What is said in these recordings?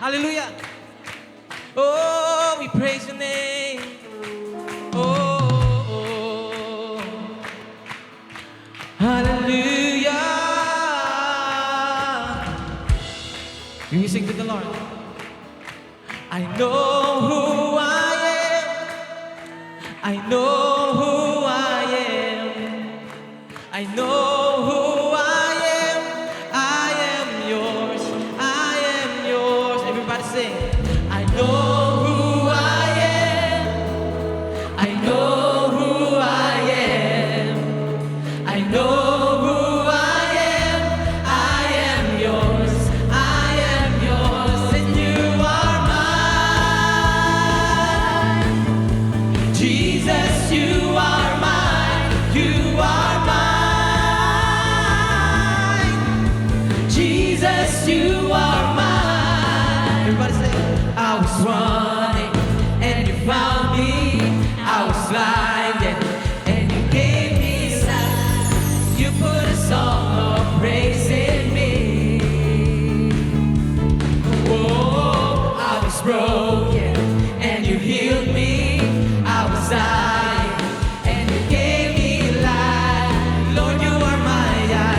Hallelujah. Oh, we praise your name. Oh, hallelujah. We sing to the Lord. I know who I am. I know who I am. I know who I am. I am yours. I am yours. Everybody sing. I know who I am. I know who I am. I know who I am. I am yours. I am yours. And you are mine. Jesus, you are mine. You are mine. Jesus, you are mine. Everybody say, I was running and you found me. I was blinded and you gave me sight. You put a song of praise in me. Oh, I was broken and you healed me. I was dying and you gave me life. Lord, you are my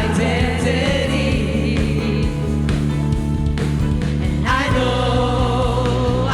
identity. And I know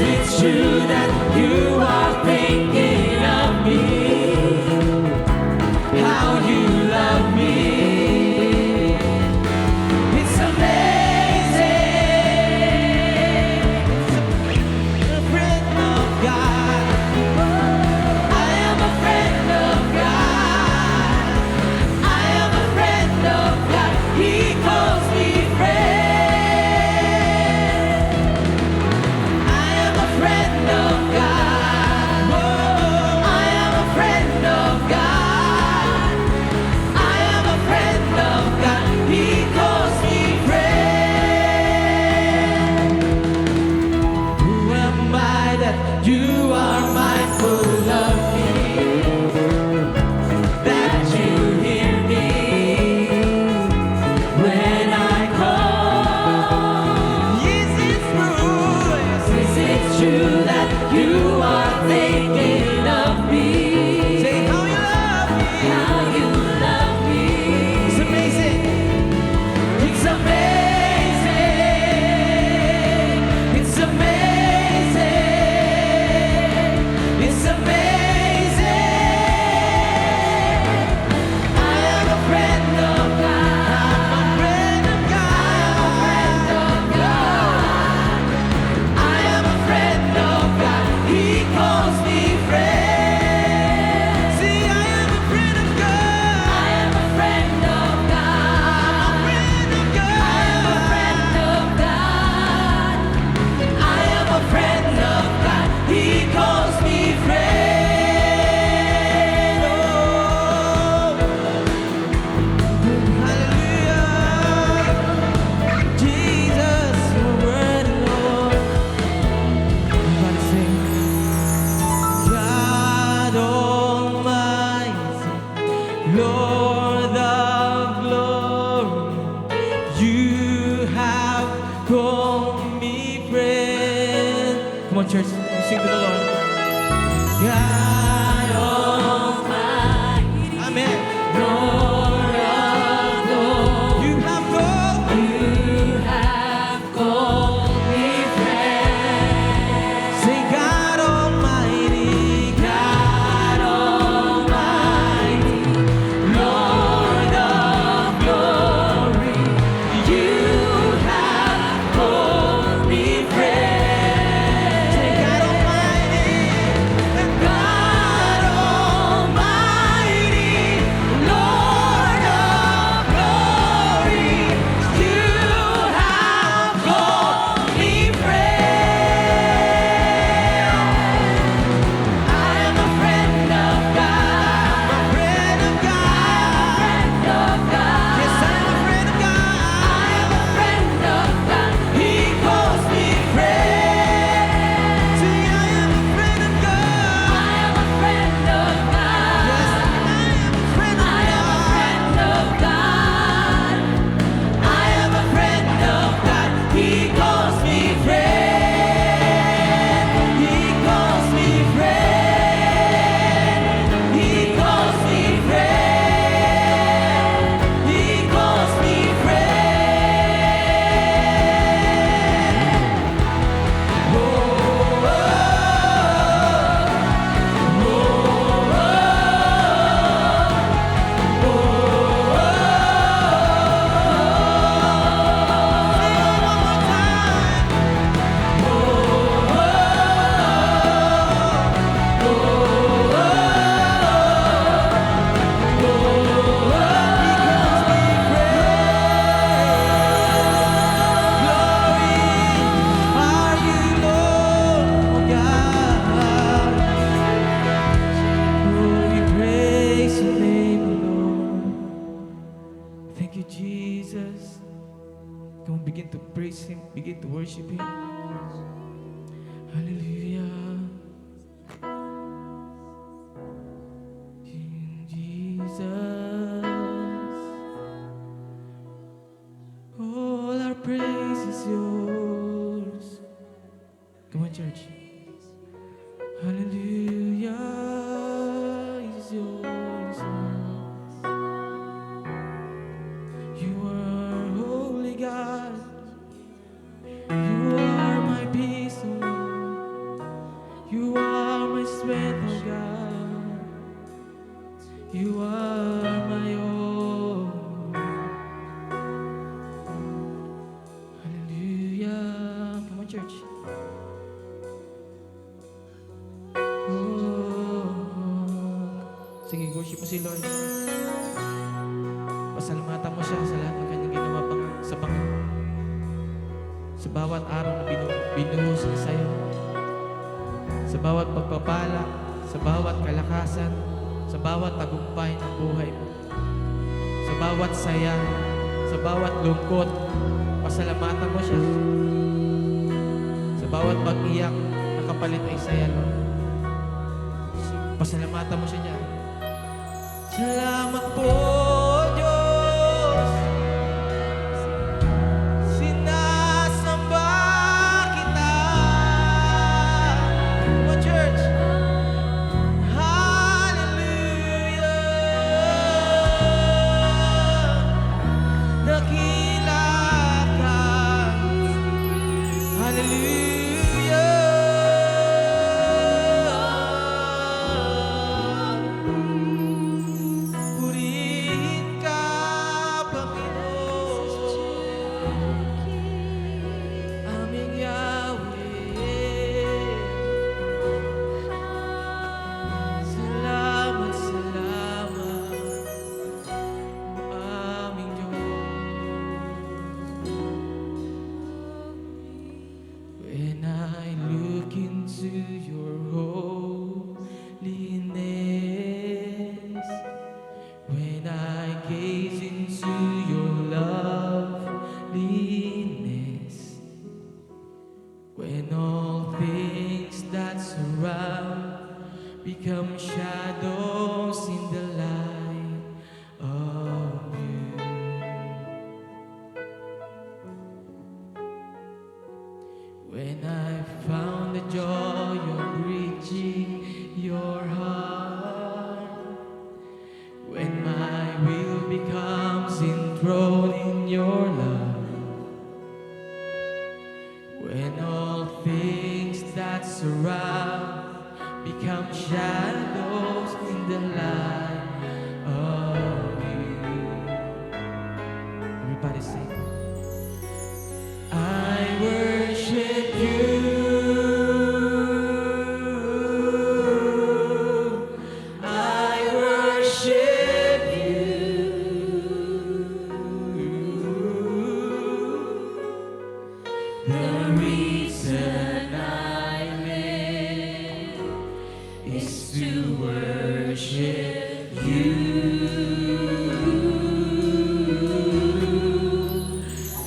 it true that you are thinking of me? How you love me? It's amazing. A friend of God. I am a friend of God. I am a friend of God. He calls me friend. I am a friend of God. I am a friend of God. I am a friend of God. He calls me friend. Who am I that you are mindful of me? That you hear me when I call. Is it true? Is it true that you are thinking of me? Say how you love me. How you love me. It's amazing. It's amazing. It's amazing. It's amazing. I am a friend of God. I'm a friend of God. I am a friend of God. He calls me friend. See, I am a friend of God. I am a friend of God. I'm a friend of God. I am a friend of God. I am a friend of God. He calls me friend. Oh, hallelujah. Jesus, you're worthy, Lord. Everybody sing. God Almighty, Lord of glory, you have called me friend. Come on, church, sing to the Lord. God Almighty, Amen. Lord of glory, you have called me friend. Say God Almighty, God Almighty, Lord of glory, you have called me friend. Say God Almighty, God Almighty, Lord of glory, you have called me friend. I am a friend of God. I'm a friend of God. Friend of God. Yes, I am a friend of God. I am a friend of God. He calls me friend. See, I am a friend of God. I am a friend of God. Yes, I am a friend of God. I am a friend of God. I am a friend of God. He calls me friend. He calls me friend. He calls me friend. He calls me friend. Oh, oh, are you, Lord God? Oh, we praise your name, Lord. Thank you, Jesus. Come on, begin to praise Him, begin to worship Him. Hallelujah. Jesus, all our praise is yours. Come on, church. Hallelujah is yours. You are holy God. You are my peace, Lord. I-worship mo si Lord. Pasalamatan mo siya sa lahat ng kanyang ginawa sa bawat araw na binuhos niya sa'yo. Sa bawat pagpapala, sa bawat kalakasan, sa bawat tagumpay ng buhay mo. Sa bawat saya, sa bawat lungkot, pasalamatan mo siya. Sa bawat pag-iyak, nakapalit ay saya, Lord. Pasalamatan mo siya dyan. Salamat po, Diyos. Sinasamba kita. Come on, church. Hallelujah. Dakila ka. Hallelujah. Purihin ka, Panginoon, aming Yahweh. Salamat, salamat, aming Diyos. When I look into your holiness, when I gaze into your loveliness, when all things that surround become shadows in the light of you. When I found the joy of reaching your heart, when my will becomes enthroned in your love, when all things that surround become shadows in the light of you. Everybody sing. I worship you. I worship you. The reason I live is to worship you.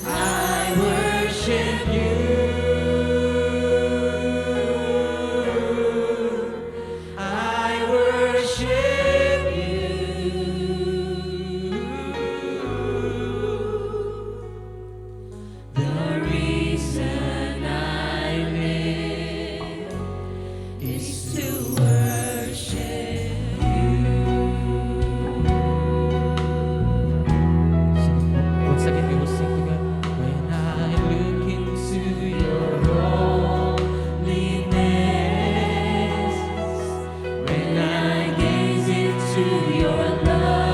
I worship you. I worship you. The reason I live is to worship you. Once again, we will sing together. When I look into your holiness, when I gaze into your loveliness,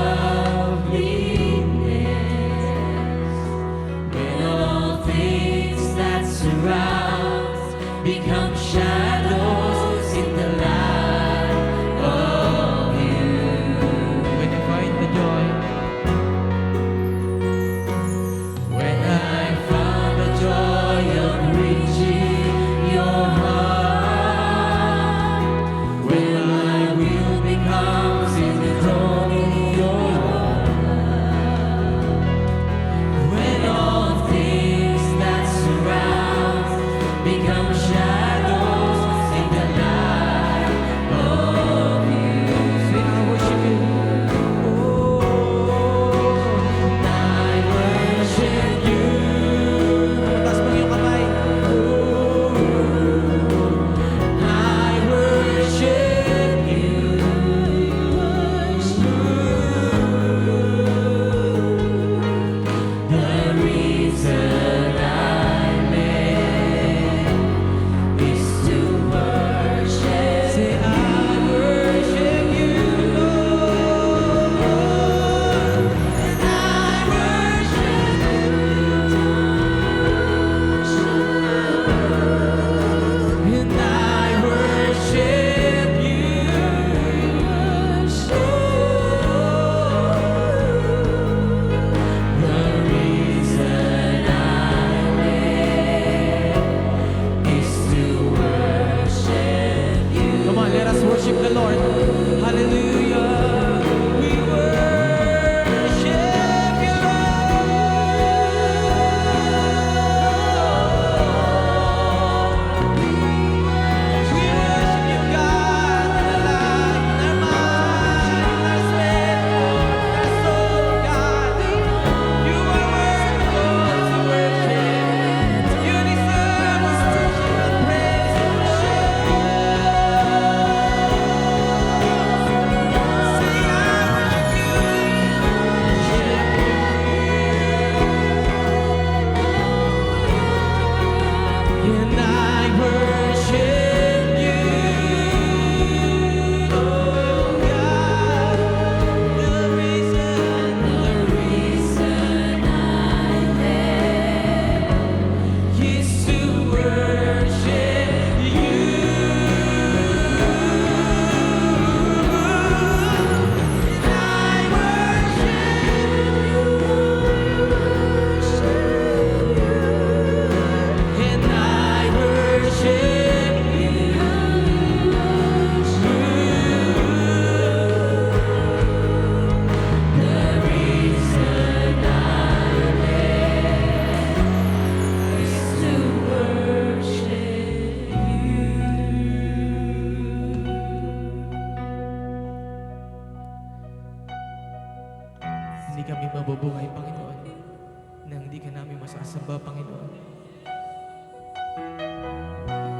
when all things that surround become shadows in the light pagsasamba, Panginoon.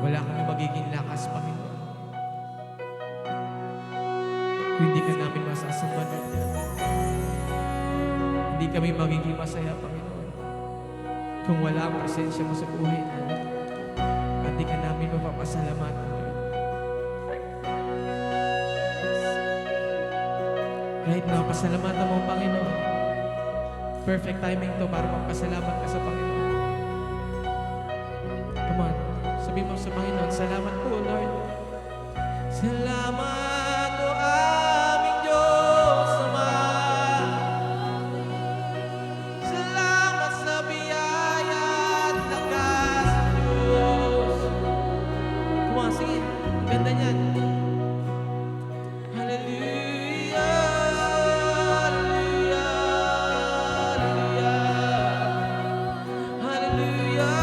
Wala kami magiging lakas, Panginoon, kung hindi ka namin masasamba, Lord. Hindi kami magiging masaya, Panginoon, kung wala ang presensya mo sa buhay namin. At di ka namin mapapasalamatan, Lord. Kahit na pasalamatan mo, Panginoon, perfect timing to para magpasalamat ka sa Panginoon. Come on, sabihin mo sa Panginoon, salamat po, Lord. Salamat o aming Diyos Ama. Salamat sa biyaya at lakas ng Diyos. Come on, sige. Ganda niyan. Hallelujah, hallelujah, hallelujah, hallelujah.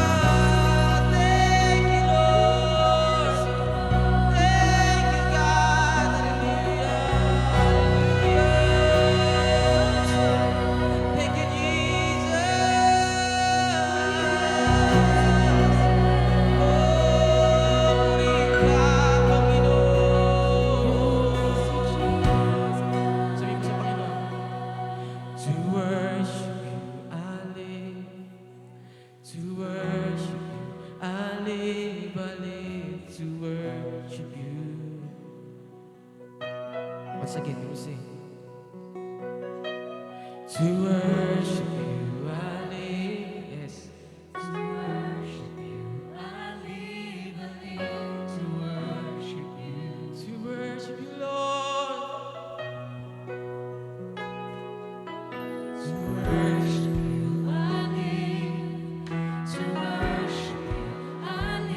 Thank you, Lord. Thank you, God. Hallelujah, hallelujah. Thank you, Jesus. Puri ka, Panginoon. Sabi mo sa Panginoon, to worship you, I live. To worship you, I live to worship you. Once again, you sing. To worship you, I live. Yes. To worship you, I live to worship you. To worship you, Lord. To worship you, I live. To worship you, I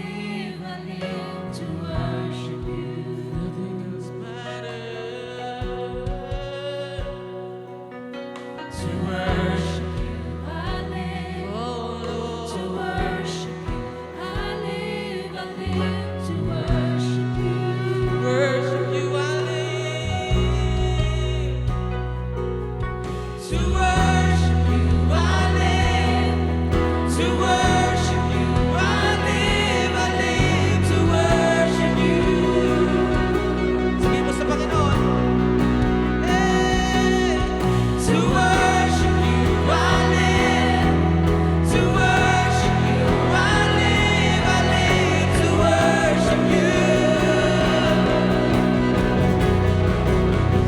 live to worship you. Nothing else matters. To worship you, I live. Oh Lord. To worship you, I live to worship you. Worship you, I live. To worship you, I live. To worship you, I live to worship you. Sabihin mo sa Panginoon. Hey. To worship you, I live. To worship you, I live to worship you.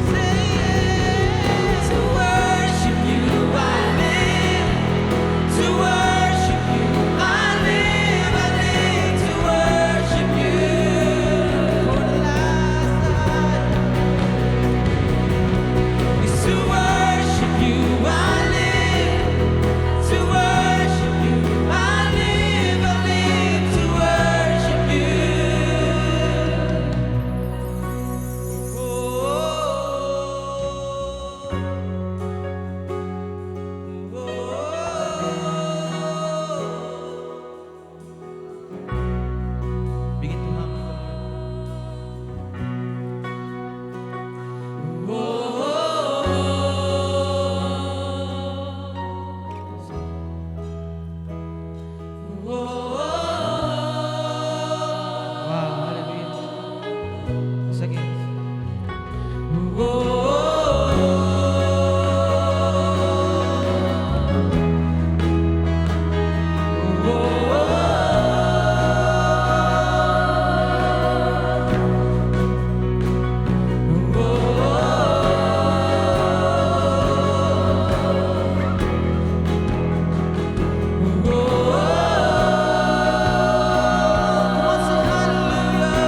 Say yeah. To worship you, I live. To worship you, I live to worship you. For the last time is to worship you, I live. To worship you, I live to worship you. Begin to hum it, wow, hallelujah. Once again. Come on, say hallelujah.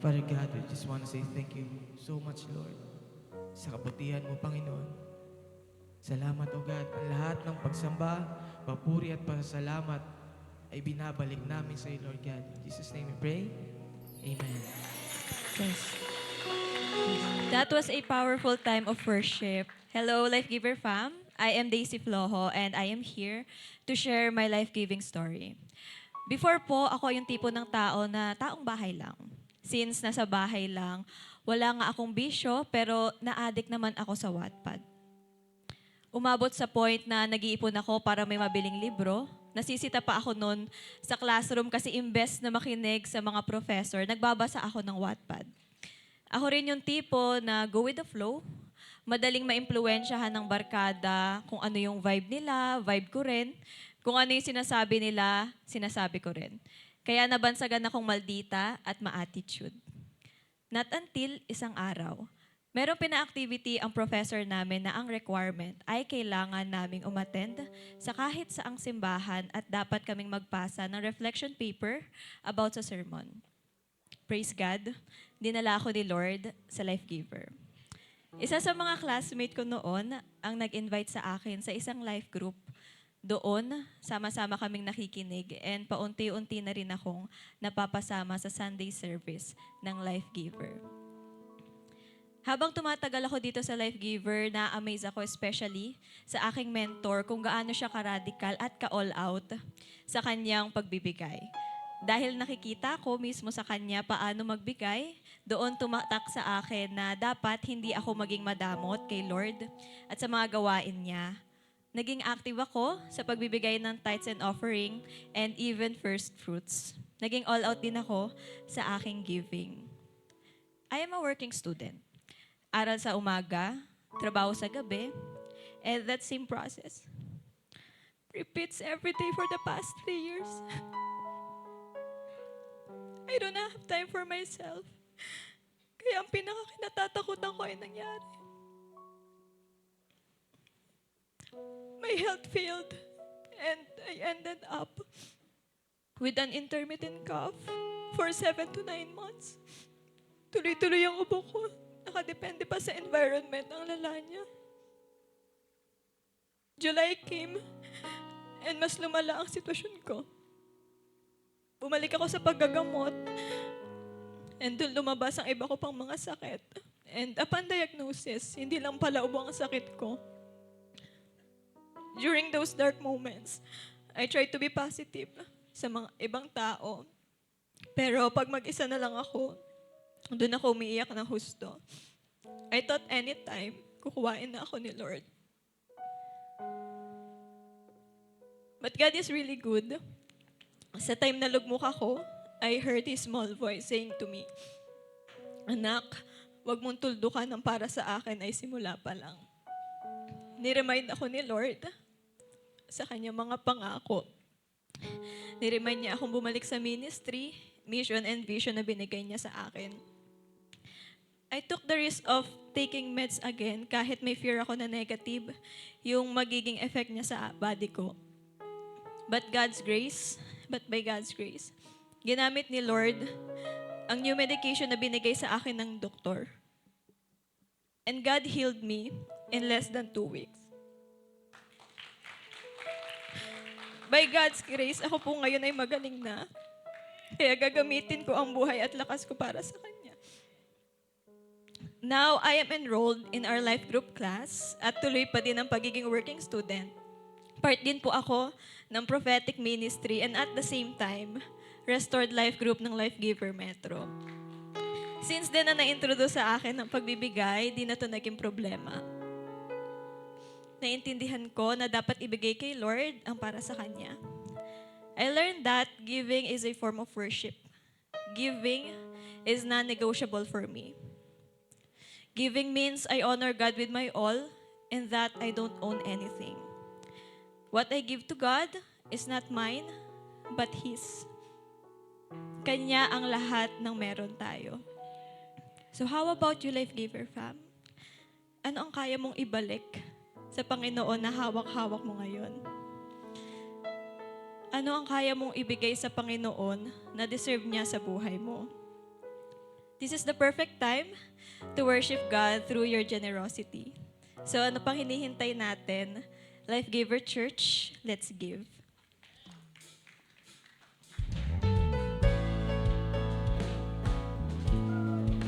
Father God, we just want to say thank you so much, Lord, sa kabutihan mo, Panginoon. Salamat, O God. Ang lahat ng pagsamba, papuri at pasasalamat ay binabalik namin sa iyo, Lord God. In Jesus' name we pray. Amen. Yes. That was a powerful time of worship. Hello, Life Giver fam. I am Daisy Flojo and I am here to share my life-giving story. Before po, ako yung tipo ng tao na taong bahay lang. Since nasa bahay lang, wala nga akong bisyo pero na-addict naman ako sa Wattpad. Umabot sa point na nag-iipon ako para may mabiling libro. Nasisita pa ako noon sa classroom kasi imbes na makinig sa mga professor, nagbabasa ako ng Wattpad. Ako rin yung tipo na go with the flow. Madaling maimpluwensyahan ng barkada kung ano yung vibe nila, vibe ko rin. Kung ano yung sinasabi nila, sinasabi ko rin. Kaya nabansagan akong maldita at ma-attitude. Not until isang araw, merong pina-activity ang professor namin na ang requirement ay kailangan naming umattend sa kahit saang simbahan at dapat kaming magpasa ng reflection paper about sa sermon. Praise God, dinala ako ni Lord sa Life Giver. Isa sa mga classmate ko noon ang nag-invite sa akin sa isang life group. Doon, sama-sama kaming nakikinig and paunti-unti na rin akong napapasama sa Sunday service ng Life Giver. Habang tumatagal ako dito sa Life Giver, na-amaze ako especially sa aking mentor kung gaano siya ka-radical at ka-all out sa kanyang pagbibigay. Dahil nakikita ko mismo sa kanya paano magbigay, doon tumatak sa akin na dapat hindi ako maging madamot kay Lord at sa mga gawain niya. Naging active ako sa pagbibigay ng tithes and offering and even first fruits. Naging all out din ako sa aking giving. I am a working student. Aral sa umaga, trabaho sa gabi, and that same process repeats every day for the past 3 years. I don't have time for myself. Kaya ang pinakakinatatakutan ko ay nangyari. My health failed and I ended up with an intermittent cough for 7 to 9 months. Tuloy-tuloy ang ubo ko. Nakadepende pa sa environment ang lala niya. July came and mas lumala ang sitwasyon ko. Bumalik ako sa paggagamot and doon lumabas ang iba ko pang mga sakit. And upon diagnosis, hindi lang pala ubo ang sakit ko. During those dark moments, I tried to be positive sa mga ibang tao. Pero pag mag-isa na lang ako, doon ako umiiyak ng husto. I thought anytime, kukuhain na ako ni Lord. But God is really good. Sa time na lugmok ako, I heard His small voice saying to me, "Anak, wag mong tuldukan ng para sa akin ay simula pa lang." Niremind ako ni Lord sa kanyang mga pangako. Niremind niya akong bumalik sa ministry, mission and vision na binigay niya sa akin. I took the risk of taking meds again kahit may fear ako na negative yung magiging effect niya sa body ko. But by God's grace, ginamit ni Lord ang new medication na binigay sa akin ng doktor. And God healed me in less than 2 weeks. By God's grace, ako po ngayon ay magaling na. Kaya gagamitin ko ang buhay at lakas ko para sa Kanya. Now, I am enrolled in our life group class at tuloy pa din ang pagiging working student. Part din po ako ng prophetic ministry and at the same time, restored life group ng Life Giver Metro. Since din na na-introduce sa akin ang pagbibigay, di na ito naging problema. Naintindihan ko na dapat ibigay kay Lord ang para sa Kanya. I learned that giving is a form of worship. Giving is non-negotiable for me. Giving means I honor God with my all and that I don't own anything. What I give to God is not mine, but His. Kanya ang lahat ng meron tayo. So how about you, Life Giver fam? Ano ang kaya mong ibalik sa Panginoon na hawak-hawak mo ngayon? Ano ang kaya mong ibigay sa Panginoon na deserve niya sa buhay mo? This is the perfect time to worship God through your generosity. So ano pang hinihintay natin? Life Giver Church, let's give.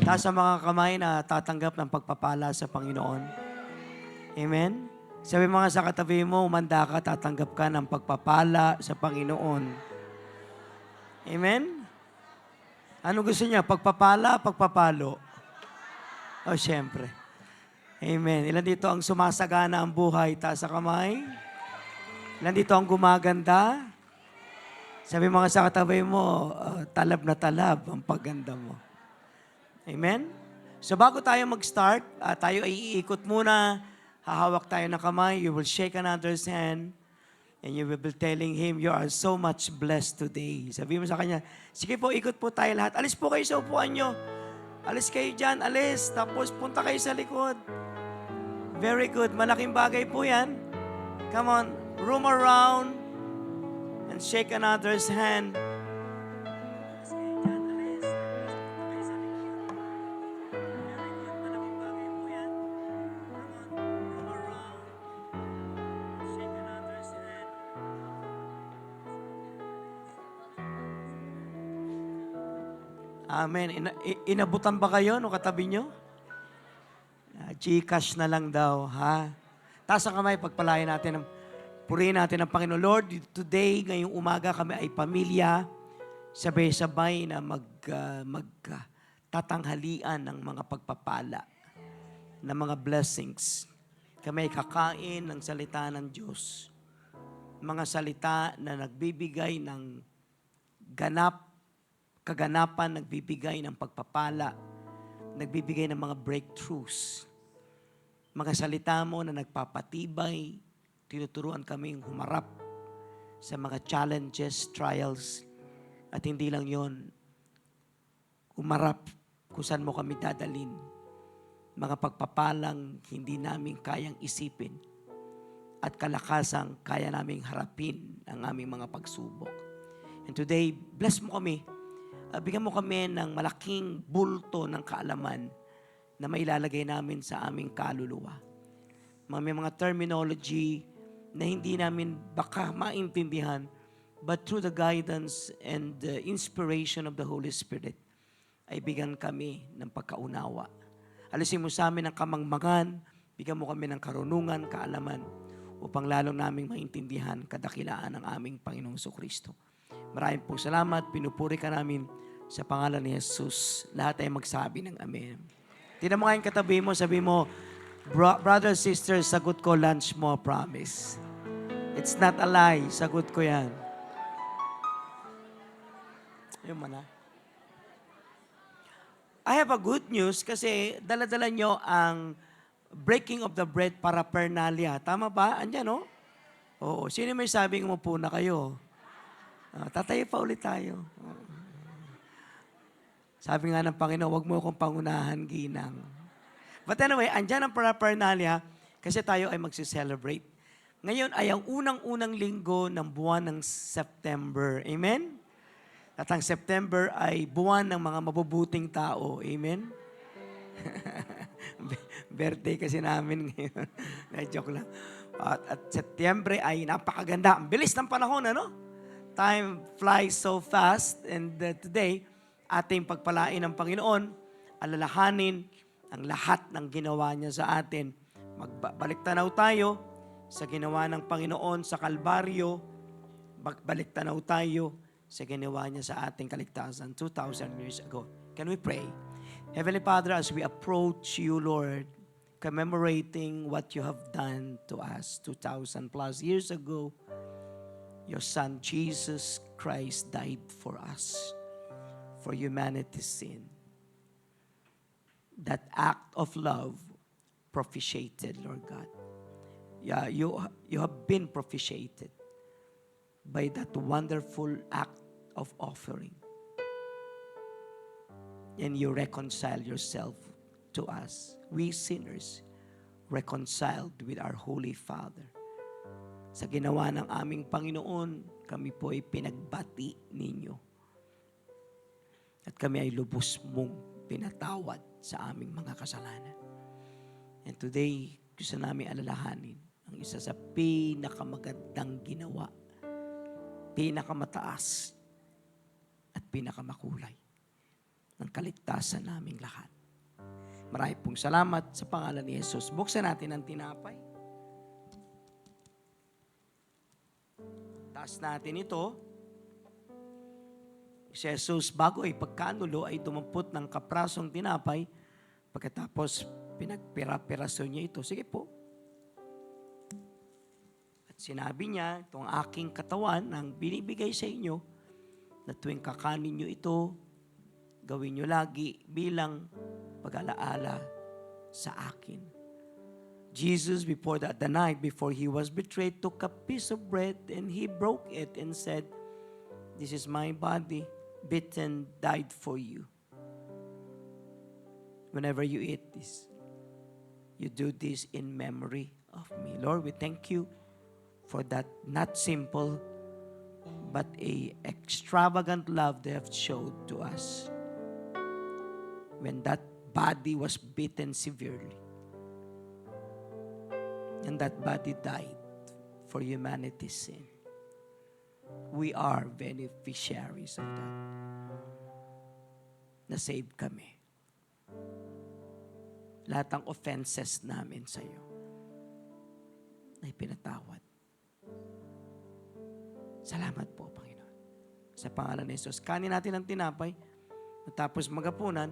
Taas ang mga kamay na tatanggap ng pagpapala sa Panginoon. Amen? Sabi mga sa katabi mo, umanda ka, tatanggap ka ng pagpapala sa Panginoon. Amen? Ano gusto niya? Pagpapala, pagpapalo? O, siyempre. Amen. Ilan dito ang sumasagana ang buhay? Taas sa kamay. Ilan dito ang gumaganda? Sabi mga sa katabi mo, talab na talab ang pagganda mo. Amen? So bago tayo mag-start, tayo ay iikot muna. Hahawak tayo ng kamay. You will shake another's hand. And you will be telling him, you are so much blessed today. Sabi mo sa kanya, sige po, ikot po tayo lahat. Alis po kayo sa upuan nyo. Alis kayo dyan, alis. Tapos punta kayo sa likod. Very good. Malaking bagay po yan. Come on, room around and shake another's hand. Amen. Inabutan ba kayo no katabi nyo? Gcash na lang daw, ha? Taas ang kamay, pagpalain natin, purihin natin ang Panginoon. Lord, today, ngayong umaga kami ay pamilya, sabay-sabay na magtatanghalian ng mga pagpapala, ng mga blessings. Kami ay kakain ng salita ng Diyos. Mga salita na nagbibigay ng kaganapan, nagbibigay ng pagpapala, nagbibigay ng mga breakthroughs. Mga salita mo na nagpapatibay, tinuturuan kaming humarap sa mga challenges, trials, at hindi lang yon, humarap kung saan mo kami dadalin. Mga pagpapalang hindi namin kayang isipin at kalakasang kaya naming harapin ang aming mga pagsubok. And today, bless mo kami. Bigyan mo kami ng malaking bulto ng kaalaman na mailalagay namin sa aming kaluluwa. May mga terminology na hindi namin baka maintindihan, but through the guidance and the inspiration of the Holy Spirit, ay bigyan kami ng pagkaunawa. Alisin mo sa amin ang kamangmangan, bigyan mo kami ng karunungan, kaalaman, upang lalong naming maintindihan kadakilaan ng aming Panginoong Kristo. Maraming pong salamat, pinupuri ka namin sa pangalan ni Jesus. Lahat ay magsabi ng amen. Tingnan mo nga yung katabi mo, sabi mo, brother, sister, sagot ko, lunch mo, promise. It's not a lie, sagot ko yan. Yung mana. I have a good news kasi dala-dala nyo ang breaking of the bread paraphernalia. Tama ba? Andyan, no? Oo. Sino may sabing umupo na kayo? Tatayo pa ulit tayo. Sabi nga ng Panginoon, huwag mo akong pangunahan, ginang. But anyway, andyan ang paraphernalia kasi tayo ay magsi-celebrate. Ngayon ay ang unang-unang linggo ng buwan ng September. Amen? At ang September ay buwan ng mga mabubuting tao. Amen? Birthday kasi namin ngayon. Joke lang. At September ay napakaganda. Ang bilis ng panahon, ano? Time flies so fast. And today, ating pagpalain ng Panginoon, alalahanin ang lahat ng ginawa niya sa atin. Magbalik tanaw tayo sa ginawa ng Panginoon sa Kalbaryo. Magbalik tanaw tayo sa ginawa niya sa ating kaligtasan 2,000 years ago. Can we pray? Heavenly Father, as we approach you, Lord, commemorating what you have done to us 2,000 plus years ago, your Son, Jesus Christ, died for us, for humanity's sin. That act of love propitiated, Lord God. Yeah, you have been propitiated by that wonderful act of offering. And you reconcile yourself to us, we sinners, reconciled with our Holy Father. Sa ginawa ng aming Panginoon, kami po ay pinagbati ninyo. At kami ay lubos mong pinatawad sa aming mga kasalanan. And today, gusto namin alalahanin ang isa sa pinakamagandang ginawa, pinakamataas, at pinakamakulay ng kaligtasan naming lahat. Marami pong salamat sa pangalan ni Jesus. Buksan natin ang tinapay. Taas natin ito. Si Jesus, bago ay pagkanulo, ay dumampot ng kaprasong tinapay. Pagkatapos, pinagpira-piraso niya ito. Sige po. At sinabi niya, itong aking katawan ang binibigay sa inyo, na tuwing kakanin niyo ito, gawin niyo lagi bilang pag-alaala sa akin. Jesus, the night before he was betrayed, took a piece of bread and he broke it and said, "This is my body, beaten, died for you." Whenever you eat this, you do this in memory of me. Lord, we thank you for that not simple, but a extravagant love they have showed to us. When that body was beaten severely, and that body died for humanity's sin. We are beneficiaries of that. Na-save kami. Lahat ng offenses namin sa iyo ay pinatawad. Salamat po, Panginoon. Sa pangalan ni Jesus, kanin natin ang tinapay. Matapos magapunan,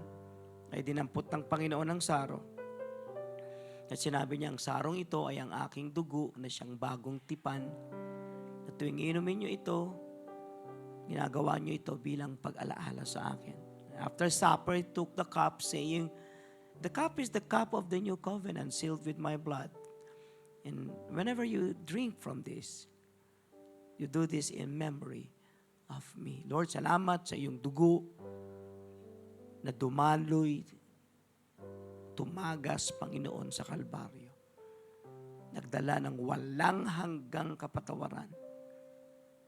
ay dinampot ng Panginoon ang saro. At sinabi niya, ang sarong ito ay ang aking dugo na siyang bagong tipan. At tuwing inumin niyo ito, ginagawa niyo ito bilang pag-alaala sa akin. After supper, he took the cup, saying, "The cup is the cup of the new covenant, sealed with my blood. And whenever you drink from this, you do this in memory of me." Lord, salamat sa iyong dugo na dumaloy, tumagas, Panginoon, sa Kalbaryo. Nagdala ng walang hanggang kapatawaran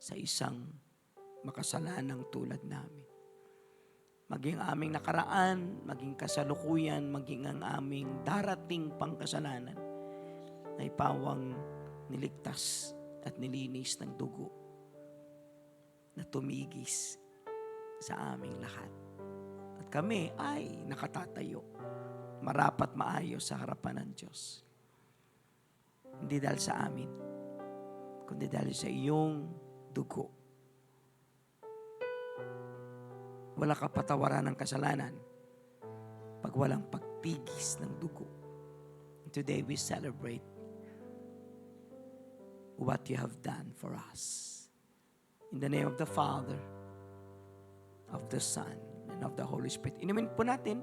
sa isang makasalanang tulad namin. Maging aming nakaraan, maging kasalukuyan, maging ang aming darating pangkasalanan ay pawang niligtas at nilinis ng dugo na tumigis sa aming lahat. At kami ay nakatatayo, marapat maayos sa harapan ng Diyos. Hindi dahil sa amin, kundi dahil sa iyong dugo. Wala kapatawaran ng kasalanan pag walang pagtigis ng dugo. And today we celebrate what you have done for us. In the name of the Father, of the Son, and of the Holy Spirit. Inumin po natin.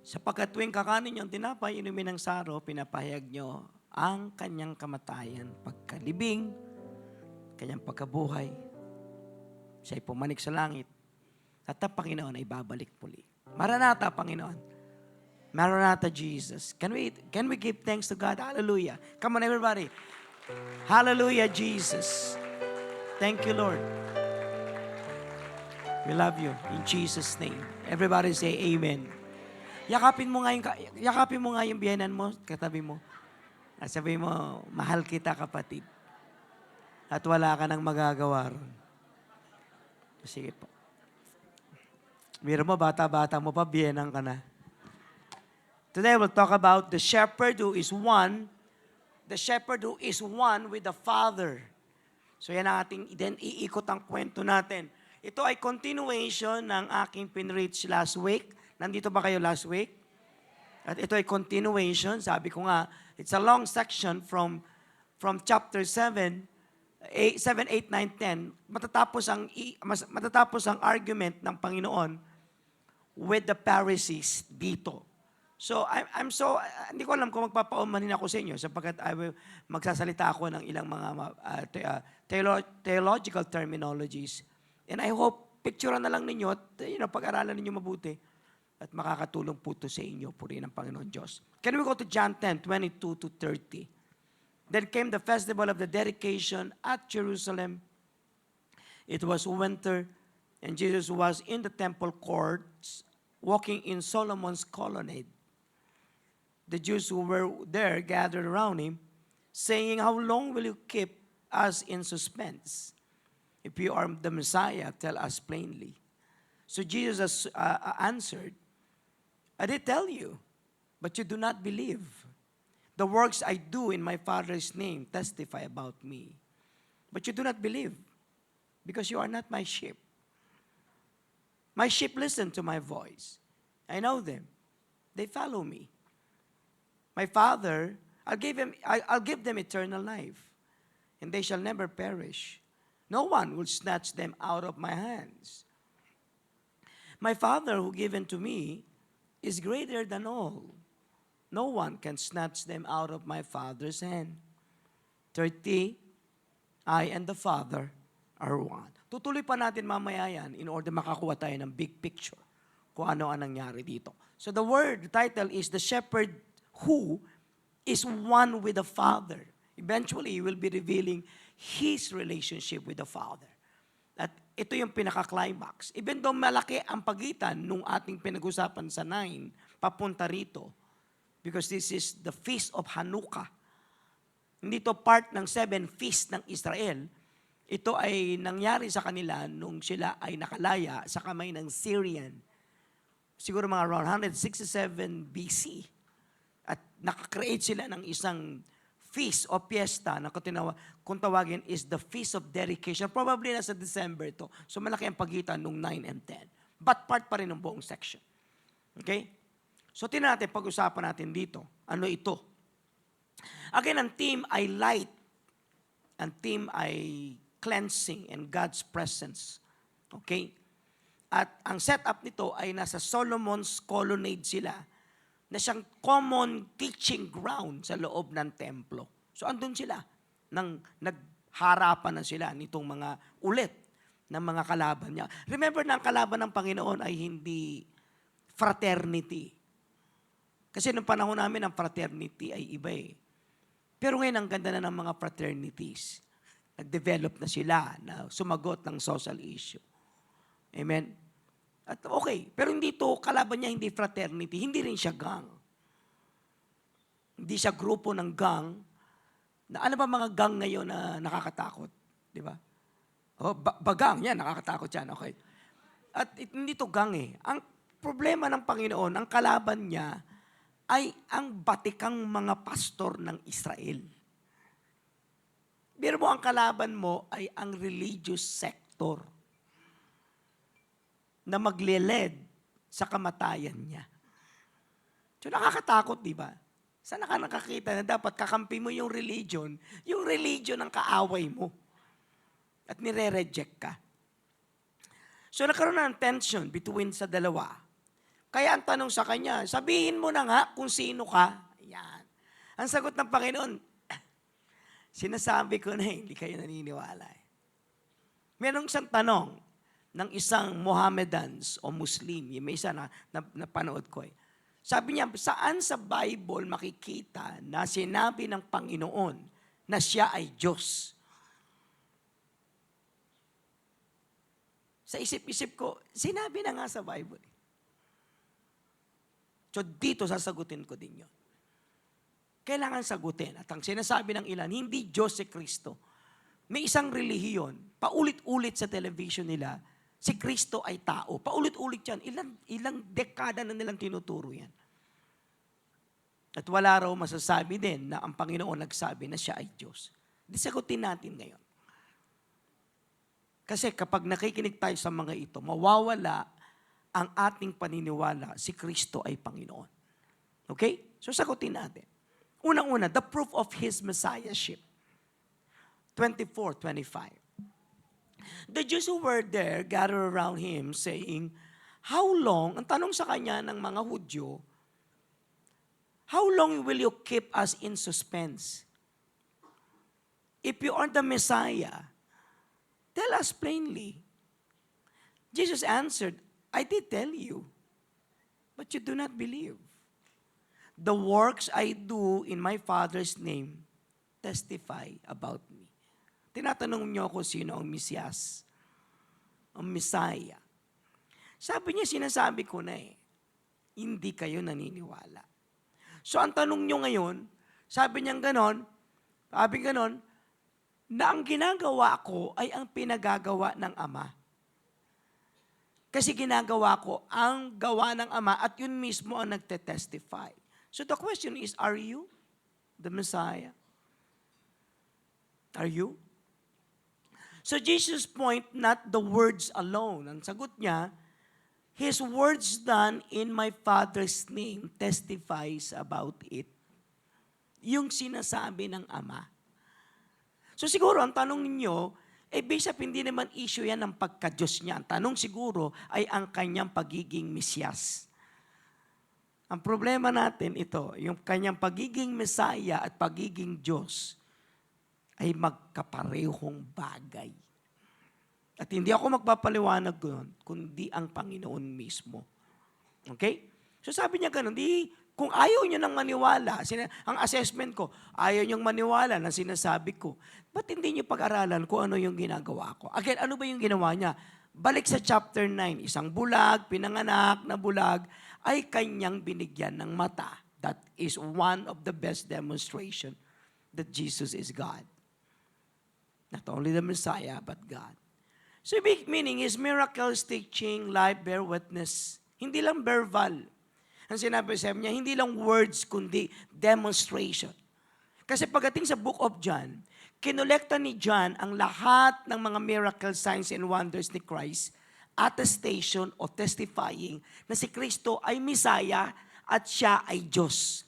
Sapagkat tuwing kakanin niyo ang tinapay, inumin ng saro, pinapahayag niyo ang kanyang kamatayan, pagkalibing, kanyang pagkabuhay. Siya'y pumanik sa langit. At ang Panginoon ay babalik muli. Maranatha, Panginoon. Maranatha, Jesus. Can we give thanks to God? Hallelujah. Come on, everybody. Hallelujah, Jesus. Thank you, Lord. We love you. In Jesus' name. Everybody say amen. Yakapin mo nga yung biyenan mo, katabi mo. At sabi mo, mahal kita, kapatid. At wala ka nang magagawa ron. Sige po. Biro mo, bata-bata mo pa, biyenan ka na. Today we'll talk about the shepherd who is one. The shepherd who is one with the Father. So yan ang ating iikot ang kwento natin. Ito ay continuation ng aking pinreach last week. Nandito ba kayo last week? At ito ay continuation. Sabi ko nga, it's a long section from chapter 7, 8, 9, 10. Matatapos ang argument ng Panginoon with the Pharisees dito. So, hindi ko alam kung magpapaumanin ako sa inyo sapagkat magsasalita ako ng ilang mga theological terminologies. And I hope, picturean na lang ninyo at pag-aralan ninyo mabuti at makakatulong po ito sa inyo, purihin ng Panginoon Diyos. Can we go to John 10:22-30? Then came the festival of the dedication at Jerusalem. It was winter, and Jesus was in the temple courts, walking in Solomon's colonnade. The Jews who were there gathered around him, saying, "How long will you keep us in suspense? If you are the Messiah, tell us plainly." So Jesus answered, "I did tell you, but you do not believe. The works I do in my Father's name testify about me. But you do not believe, because you are not my sheep. My sheep listen to my voice. I know them. They follow me. My Father, I'll give them eternal life, and they shall never perish. No one will snatch them out of my hands. My Father who given to me is greater than all. No one can snatch them out of my Father's hand. 30, I and the Father are one." Tutuloy pa natin mamaya yan in order makakuha tayo ng big picture kung ano ang nangyari dito. So the title is The Shepherd Who is One with the Father. Eventually, he will be revealing his relationship with the Father. At ito yung pinaka-climax. Even though malaki ang pagitan nung ating pinag-usapan sa 9, papunta rito, because this is the Feast of Hanukkah. Hindi to part ng 7 feast ng Israel. Ito ay nangyari sa kanila nung sila ay nakalaya sa kamay ng Syrian. Siguro mga around 167 BC. At nakakreate sila ng isang feast o piyesta na kung tawagin is the Feast of Dedication. Probably nasa December ito. So malaki ang pagitan nung 9 and 10. But part pa rin ng buong section. Okay? So tingnan natin, pag-usapan natin dito. Ano ito? Again, ang theme ay light. Ang theme ay cleansing and God's presence. Okay? At ang setup nito ay nasa Solomon's colonnade sila na siyang common teaching ground sa loob ng templo. So andun sila, nagharapan na sila nitong mga ulit ng mga kalaban niya. Remember na ang kalaban ng Panginoon ay hindi fraternity. Kasi nung panahon namin, ang fraternity ay iba eh. Pero ngayon, ang ganda na ng mga fraternities. Nag-develop na sila na sumagot ng social issue. Amen? At okay, pero hindi to, kalaban niya hindi fraternity, hindi rin siya gang. Hindi siya grupo ng gang. Na ano ba mga gang ngayon na nakakatakot? Di ba? Oh, bagang, yan, nakakatakot yan, okay. At hindi to gang eh. Ang problema ng Panginoon, ang kalaban niya, ay ang batikang mga pastor ng Israel. Biro mo, ang kalaban mo ay ang religious sector na magliled sa kamatayan niya. So nakakatakot, di ba? Sana ka nakakita na dapat kakampi mo yung religion ang kaaway mo. At nire-reject ka. So nagkaroon na ng tension between sa dalawa. Kaya ang tanong sa kanya, sabihin mo na nga kung sino ka. Ayan. Ang sagot ng Panginoon, sinasabi ko na hindi kayo naniniwala. Merong isang tanong ng isang Mohammedans o Muslim. May isa na napanood ko eh. Sabi niya, saan sa Bible makikita na sinabi ng Panginoon na siya ay Diyos? Sa isip-isip ko, sinabi na nga sa Bible. So dito sasagutin ko din yun. Kailangan sagutin. At ang sinasabi ng ilan, hindi Diyos si Kristo. May isang relihiyon, paulit-ulit sa television nila, si Kristo ay tao. Paulit-ulit yan. Ilang dekada na nilang tinuturo yan. At wala raw masasabi din na ang Panginoon nagsabi na siya ay Diyos. Di sagutin natin ngayon. Kasi kapag nakikinig tayo sa mga ito, mawawala ang ating paniniwala, si Kristo ay Panginoon. Okay? So sagutin natin. Unang-una, the proof of His Messiahship. 24:25. The Jews who were there gathered around Him saying, how long, ang tanong sa kanya ng mga Hudyo, How long will you keep us in suspense? If you are the Messiah, tell us plainly. Jesus answered, I did tell you, but you do not believe. The works I do in my Father's name testify about me. Tinatanong niyo ako sino ang Mesiyas, ang Messiah. Sabi niya, sinasabi ko na hindi kayo naniniwala. So ang tanong niyo ngayon, sabi niya ganon, na ang ginagawa ko ay ang pinagagawa ng Ama. Kasi ginagawa ko ang gawa ng Ama at yun mismo ang nagte-testify. So the question is, are you the Messiah? Are you? So Jesus' point, not the words alone. Ang sagot niya, His words done in my Father's name testifies about it. Yung sinasabi ng Ama. So siguro, ang tanong ninyo, Bishop, hindi naman issue yan ng pagka-Diyos niya. Ang tanong siguro ay ang kanyang pagiging Mesiyas. Ang problema natin ito, yung kanyang pagiging Messiah at pagiging Diyos ay magkaparehong bagay. At hindi ako magpapaliwanag doon, kundi ang Panginoon mismo. Okay? So sabi niya ganun, kung ayaw niyo nang maniwala, ang assessment ko, ayaw niyong maniwala na sinasabi ko, ba't hindi niyo pag-aralan kung ano yung ginagawa ko? Again, ano ba yung ginawa niya? Balik sa chapter 9, isang bulag, pinanganak na bulag, ay kanyang binigyan ng mata. That is one of the best demonstration that Jesus is God. Not only the Messiah, but God. So big meaning is miracles, teaching, life, bear witness. Hindi lang verbal. Ang sinabi sa niya, hindi lang words, kundi demonstration. Kasi pagdating sa book of John, kinolekta ni John ang lahat ng mga miracle signs and wonders ni Christ, attestation o testifying na si Kristo ay Messiah at siya ay Diyos.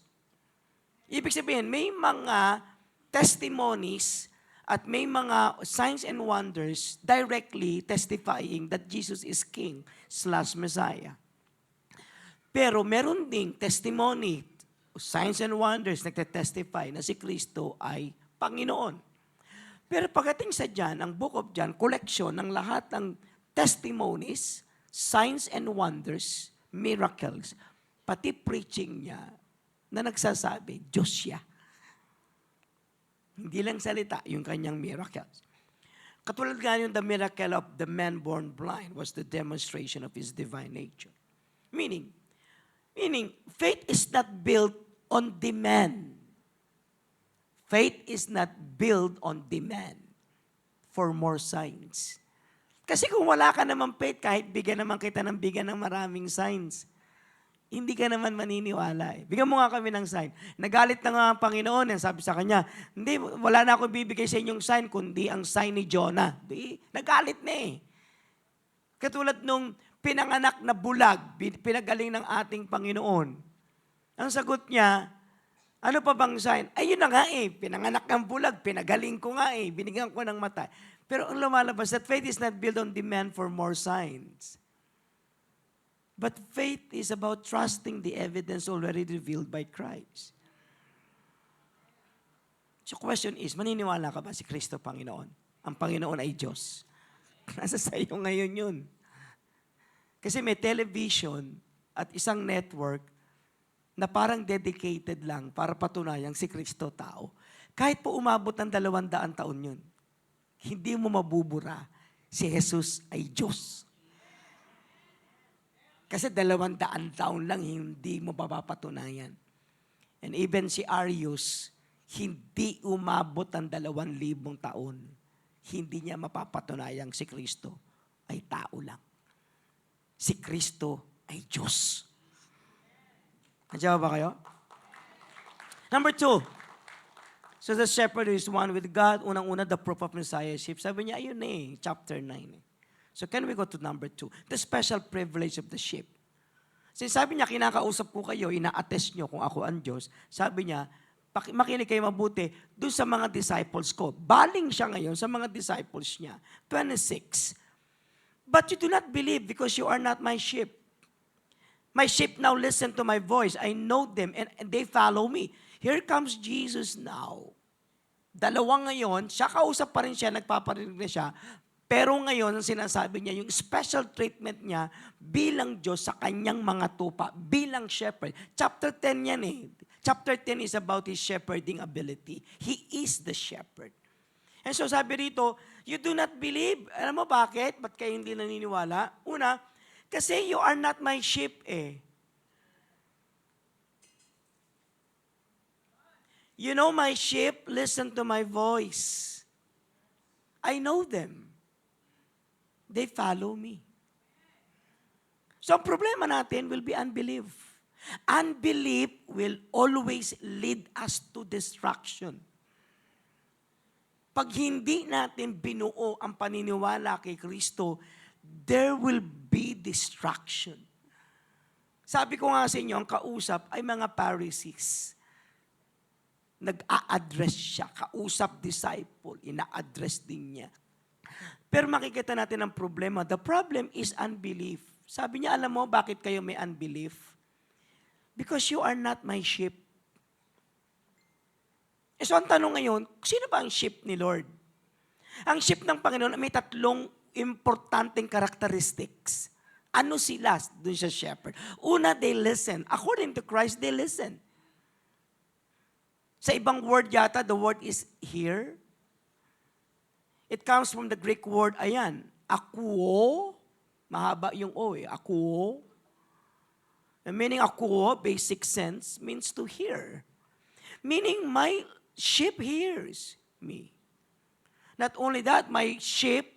Ibig sabihin, may mga testimonies at may mga signs and wonders directly testifying that Jesus is King/Messiah. Pero meron ding testimony, signs and wonders nagte-testify na si Kristo ay Panginoon. Pero pagdating sa John, ang book of John, collection ng lahat ng testimonies, signs and wonders, miracles, pati preaching niya na nagsasabi, Diyos siya. Hindi lang salita, yung kanyang miracles. Katulad nga yung the miracle of the man born blind was the demonstration of his divine nature. Meaning, faith is not built on demand. Faith is not built on demand for more signs. Kasi kung wala ka naman faith, kahit bigyan naman kita ng maraming signs, hindi ka naman maniniwala. Bigyan mo nga kami ng sign. Nagalit na nga ang Panginoon. Sabi sa kanya, hindi, wala na akong bibigay sa inyong sign, kundi ang sign ni Jonah. Nagalit na Katulad nung pinanganak na bulag, pinagaling ng ating Panginoon. Ang sagot niya, ano pa bang sign? Ayun na nga pinanganak ng bulag, pinagaling ko nga binigyan ko ng mata. Pero ang lumalabas, that faith is not built on demand for more signs. But faith is about trusting the evidence already revealed by Christ. So question is, maniniwala ka ba si Kristo Panginoon? Ang Panginoon ay Diyos. Nasa sayo ngayon yun. Kasi may television at isang network na parang dedicated lang para patunayang si Kristo tao. Kahit po umabot ng 200 taon yun, hindi mo mabubura si Jesus ay Diyos. Kasi 200 taon lang, hindi mo papapatunayan. And even si Arius, hindi umabot ng 2,000 taon. Hindi niya mapapatunayang si Kristo ay tao lang. Si Kristo ay Diyos. Nandiyan ba kayo? Number 2. So the shepherd is one with God. Unang-una, the proof of Messiahship. Sabi niya, ayun chapter 9. So can we go to number 2? The special privilege of the sheep. Sabi niya, kinakausap ko kayo, ina-attest nyo kung ako ang Diyos. Sabi niya, makinig kayo mabuti doon sa mga disciples ko. Baling siya ngayon sa mga disciples niya. 26. But you do not believe because you are not my sheep. My sheep now listen to my voice. I know them and they follow me. Here comes Jesus now. Dalawa ngayon, siya kausap pa rin siya, nagpaparinig na siya. Pero ngayon, ang sinasabi niya, yung special treatment niya bilang Diyos sa kanyang mga tupa, bilang shepherd. Chapter 10 yan eh. Chapter 10 is about his shepherding ability. He is the shepherd. And so sabi rito, you do not believe. Alam mo bakit? Ba't kayo hindi naniniwala? Una, kasi you are not my sheep eh. You know my sheep, listen to my voice. I know them. They follow me. So ang problema natin will be unbelief. Unbelief will always lead us to destruction. Pag hindi natin binuo ang paniniwala kay Kristo, there will be destruction. Sabi ko nga sa inyo, ang kausap ay mga Pharisees. Nag-a-address siya, kausap disciple, ina-address din niya. Pero makikita natin ang problema. The problem is unbelief. Sabi niya, alam mo bakit kayo may unbelief? Because you are not my sheep. So ang tanong ngayon, sino ba ang sheep ni Lord? Ang sheep ng Panginoon may tatlong importanteng characteristics. Ano sila dun sa shepherd? Una, they listen. According to Christ, they listen. Sa ibang word yata, the word is hear. It comes from the Greek word, ayan, akuo. Mahaba yung o eh, akuo. The meaning akuo, basic sense, means to hear. Meaning, my sheep hears me. Not only that, my sheep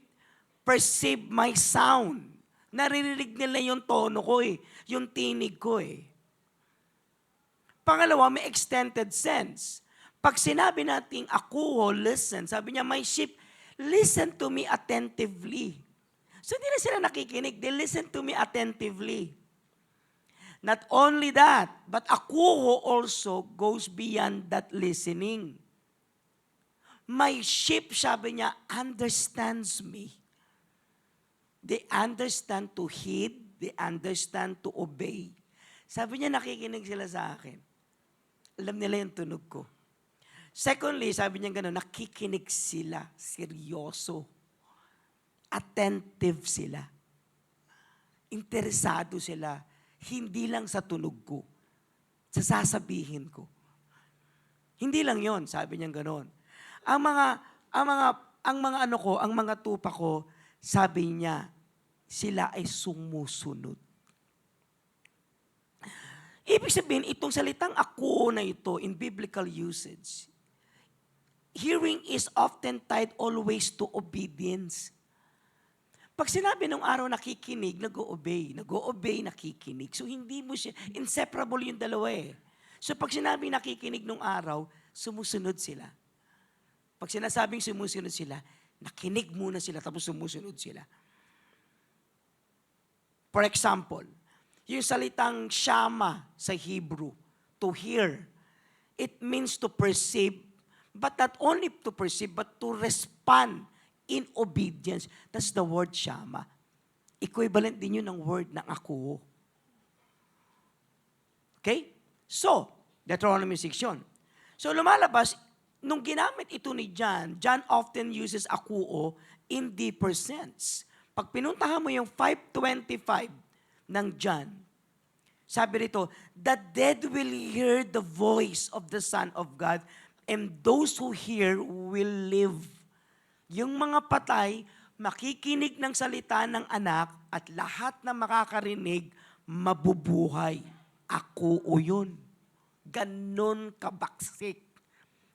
perceive my sound. Naririnig nila yung tono ko eh, yung tinig ko eh. Pangalawa, may extended sense. Pag sinabi nating akuho, listen, sabi niya, my sheep, listen to me attentively. So hindi na sila nakikinig, they listen to me attentively. Not only that, but akuho also goes beyond that listening. My sheep, sabi niya, understands me. They understand to heed, they understand to obey. Sabi niya, nakikinig sila sa akin. Alam nila yung tunog ko. Secondly, sabi niya gano'n, nakikinig sila, seryoso. Attentive sila. Interesado sila. Hindi lang sa tunog ko. Sa sasabihin ko. Hindi lang yon, sabi niya gano'n. Ang mga tupa ko, sabi niya, sila ay sumusunod. Ibig sabihin, itong salitang ako na ito in biblical usage, hearing is often tied always to obedience. Pag sinabi nung araw nakikinig, nag-o-obey. Nag-o-obey, nakikinig. So hindi mo siya, inseparable yung dalawa eh. So pag sinabi nakikinig nung araw, sumusunod sila. Pag sinasabing sumusunod sila, nakinig muna sila tapos sumusunod sila. For example, yung salitang shama sa Hebrew, to hear, it means to perceive, but not only to perceive, but to respond in obedience. That's the word shama. Equivalent din yun ng word ng ako. Okay? So, Deuteronomy 6 yun. So, lumalabas, nung ginamit ito ni John, John often uses akuo in deeper sense. Pag pinuntahan mo yung 5:25 ng John, sabi rito, the dead will hear the voice of the Son of God, and those who hear will live. Yung mga patay, makikinig ng salita ng anak, at lahat na makakarinig, mabubuhay. Ako o yun. Ganon kabaksik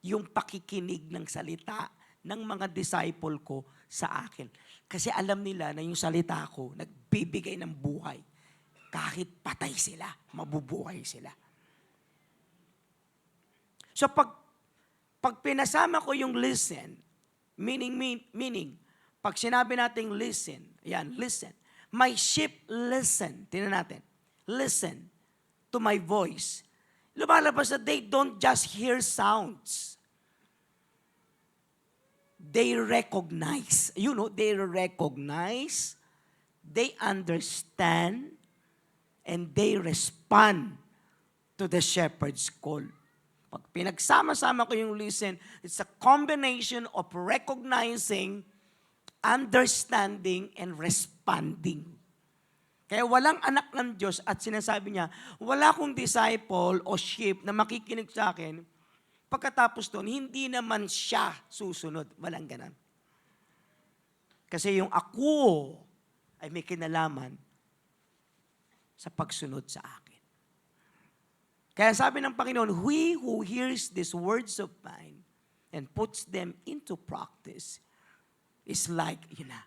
yung pakikinig ng salita ng mga disciple ko sa akin. Kasi alam nila na yung salita ko, nagbibigay ng buhay. Kahit patay sila, mabubuhay sila. So pag pinasama ko yung listen, meaning, pag sinabi natin listen, yan, listen. My sheep listen. Tingnan natin. Listen to my voice. Lumalabas na they don't just hear sounds. They recognize. You know, they recognize, they understand, and they respond to the shepherd's call. Pag pinagsama-sama ko yung listen, it's a combination of recognizing, understanding, and responding. Kaya walang anak ng Diyos at sinasabi niya, wala akong disciple o sheep na makikinig sa akin. Pagkatapos doon, hindi naman siya susunod. Walang ganan. Kasi yung ako ay may kinalaman sa pagsunod sa akin. Kaya sabi ng Panginoon, he who hears these words of mine and puts them into practice is like, yun na.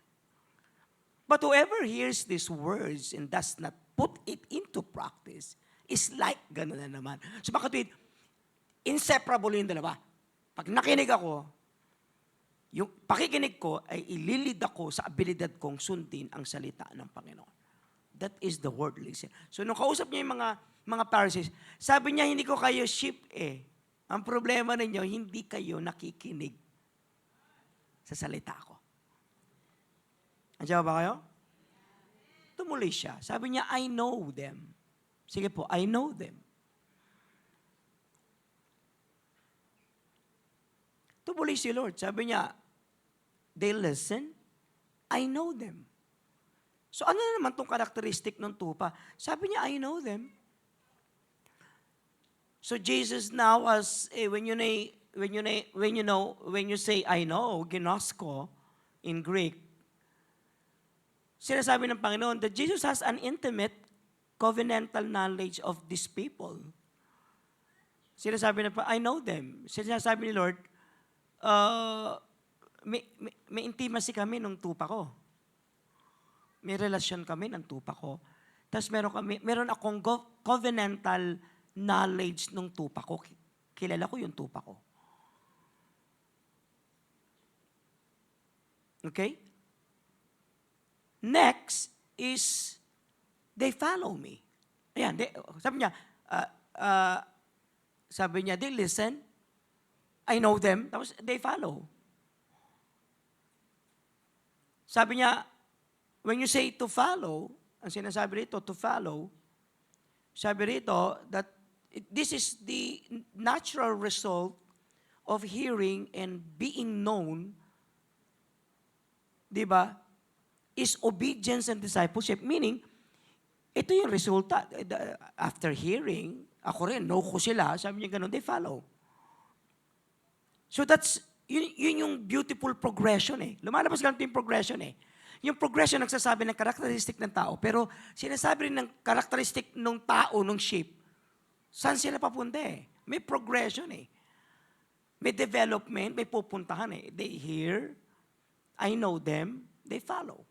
But whoever hears these words and does not put it into practice is like, gano'n na naman. So bakit inseparable yung dalawa. Pag nakinig ako, yung pakikinig ko ay ililid ako sa abilidad kong sundin ang salita ng Panginoon. That is the word listen. So nung kausap niya yung mga Pharisees, sabi niya, hindi ko kayo sheep eh. Ang problema ninyo, hindi kayo nakikinig sa salita ko. Andiyan ba kayo? Tumuloy siya. Sabi niya, I know them. Sige po, I know them. Tumuloy si Lord. Sabi niya, they listen, I know them. So ano naman tong karakteristik ng tupa? Sabi niya, I know them. So Jesus now as when you say I know, ginosko in Greek, sinasabi ng Panginoon that Jesus has an intimate covenantal knowledge of these people. Sinasabi na I know them. Sinasabi ni Lord, may intimacy kami ng tupa ko. May relasyon kami ng tupa ko. Tapos meron akong covenantal knowledge ng tupa ko. Kilala ko yung tupa ko. Okay? Next is, they follow me. Ayan, sabi niya, they listen, I know them, tapos they follow. Sabi niya, when you say to follow, ang sinasabi rito, to follow, sabi rito that this is the natural result of hearing and being known, di ba, is obedience and discipleship. Meaning, ito yung resulta. After hearing, ako rin, know ko sila, sabi niya ganun, they follow. So that's, yun yung beautiful progression eh. Lumalabas ganito yung progression eh. Yung progression nagsasabi ng karakteristik ng tao, pero sinasabi rin ng karakteristik ng tao, ng sheep, saan sila papunta eh? May progression eh. May development, may pupuntahan eh. They hear, I know them, they follow.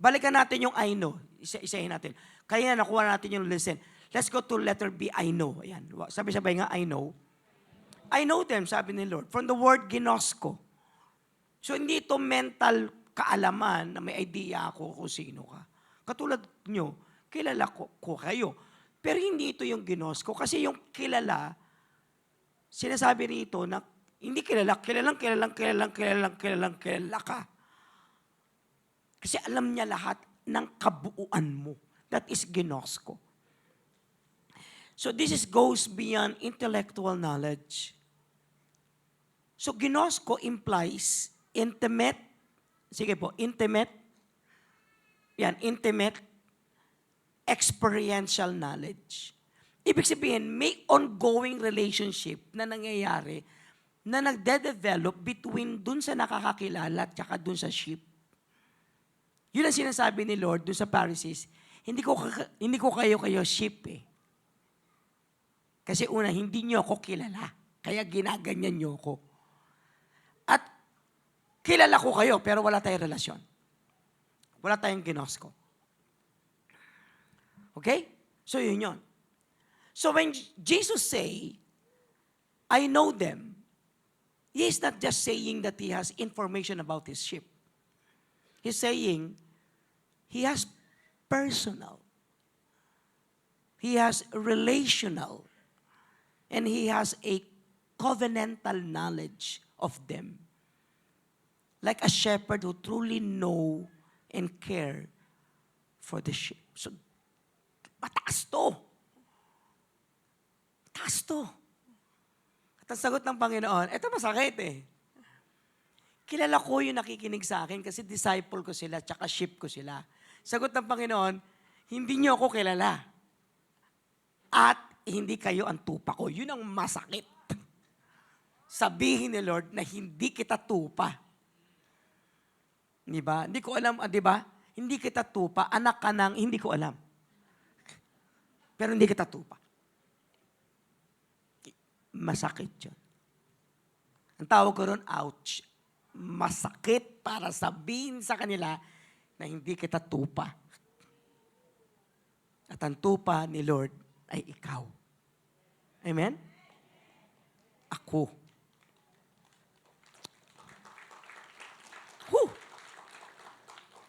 Balikan natin yung I know. Isahin natin. Kaya nakuha natin yung listen. Let's go to letter B, I know. Ayan. Sabi-sabay nga, I know. I know them, sabi ni Lord. From the word ginosko. So, hindi ito mental kaalaman na may idea ako kung sino ka. Katulad nyo, kilala ko kayo. Pero hindi ito yung ginosko. Kasi yung kilala, sinasabi rito na hindi kilala ka. Kasi alam niya lahat ng kabuuan mo. That is ginosko. So this goes beyond intellectual knowledge. So ginosko implies intimate, sige po, intimate experiential knowledge. Ibig sabihin, may ongoing relationship na nangyayari na nagde-develop between dun sa nakakakilala at saka dun sa sheep. Yun ang sinasabi ni Lord dun sa Pharisees, hindi ko kayo sheep eh. Kasi una, hindi nyo ako kilala. Kaya ginaganyan nyo ako. At kilala ko kayo, pero wala tayong relasyon. Wala tayong ginosko. Okay? So yun yun. So when Jesus say, I know them, He is not just saying that He has information about His sheep. He's saying, He has personal. He has relational. And He has a covenantal knowledge of them. Like a shepherd who truly know and care for the sheep. So, mataas to. Mataas to. At ang sagot ng Panginoon, eto masakit eh. Kilala ko yung nakikinig sa akin kasi disciple ko sila, tsaka sheep ko sila. Sagot ng Panginoon, hindi niyo ako kilala. At hindi kayo ang tupa ko. Yun ang masakit. Sabihin ni Lord na hindi kita tupa. Di ba? Hindi ko alam, di ba? Hindi kita tupa, anak ka nang hindi ko alam. Pero hindi kita tupa. Masakit yun. Ang tawag ko ron, ouch. Masakit para sabihin sa kanila na hindi kita tupa. At ang tupa ni Lord ay ikaw. Amen? Ako. Whew.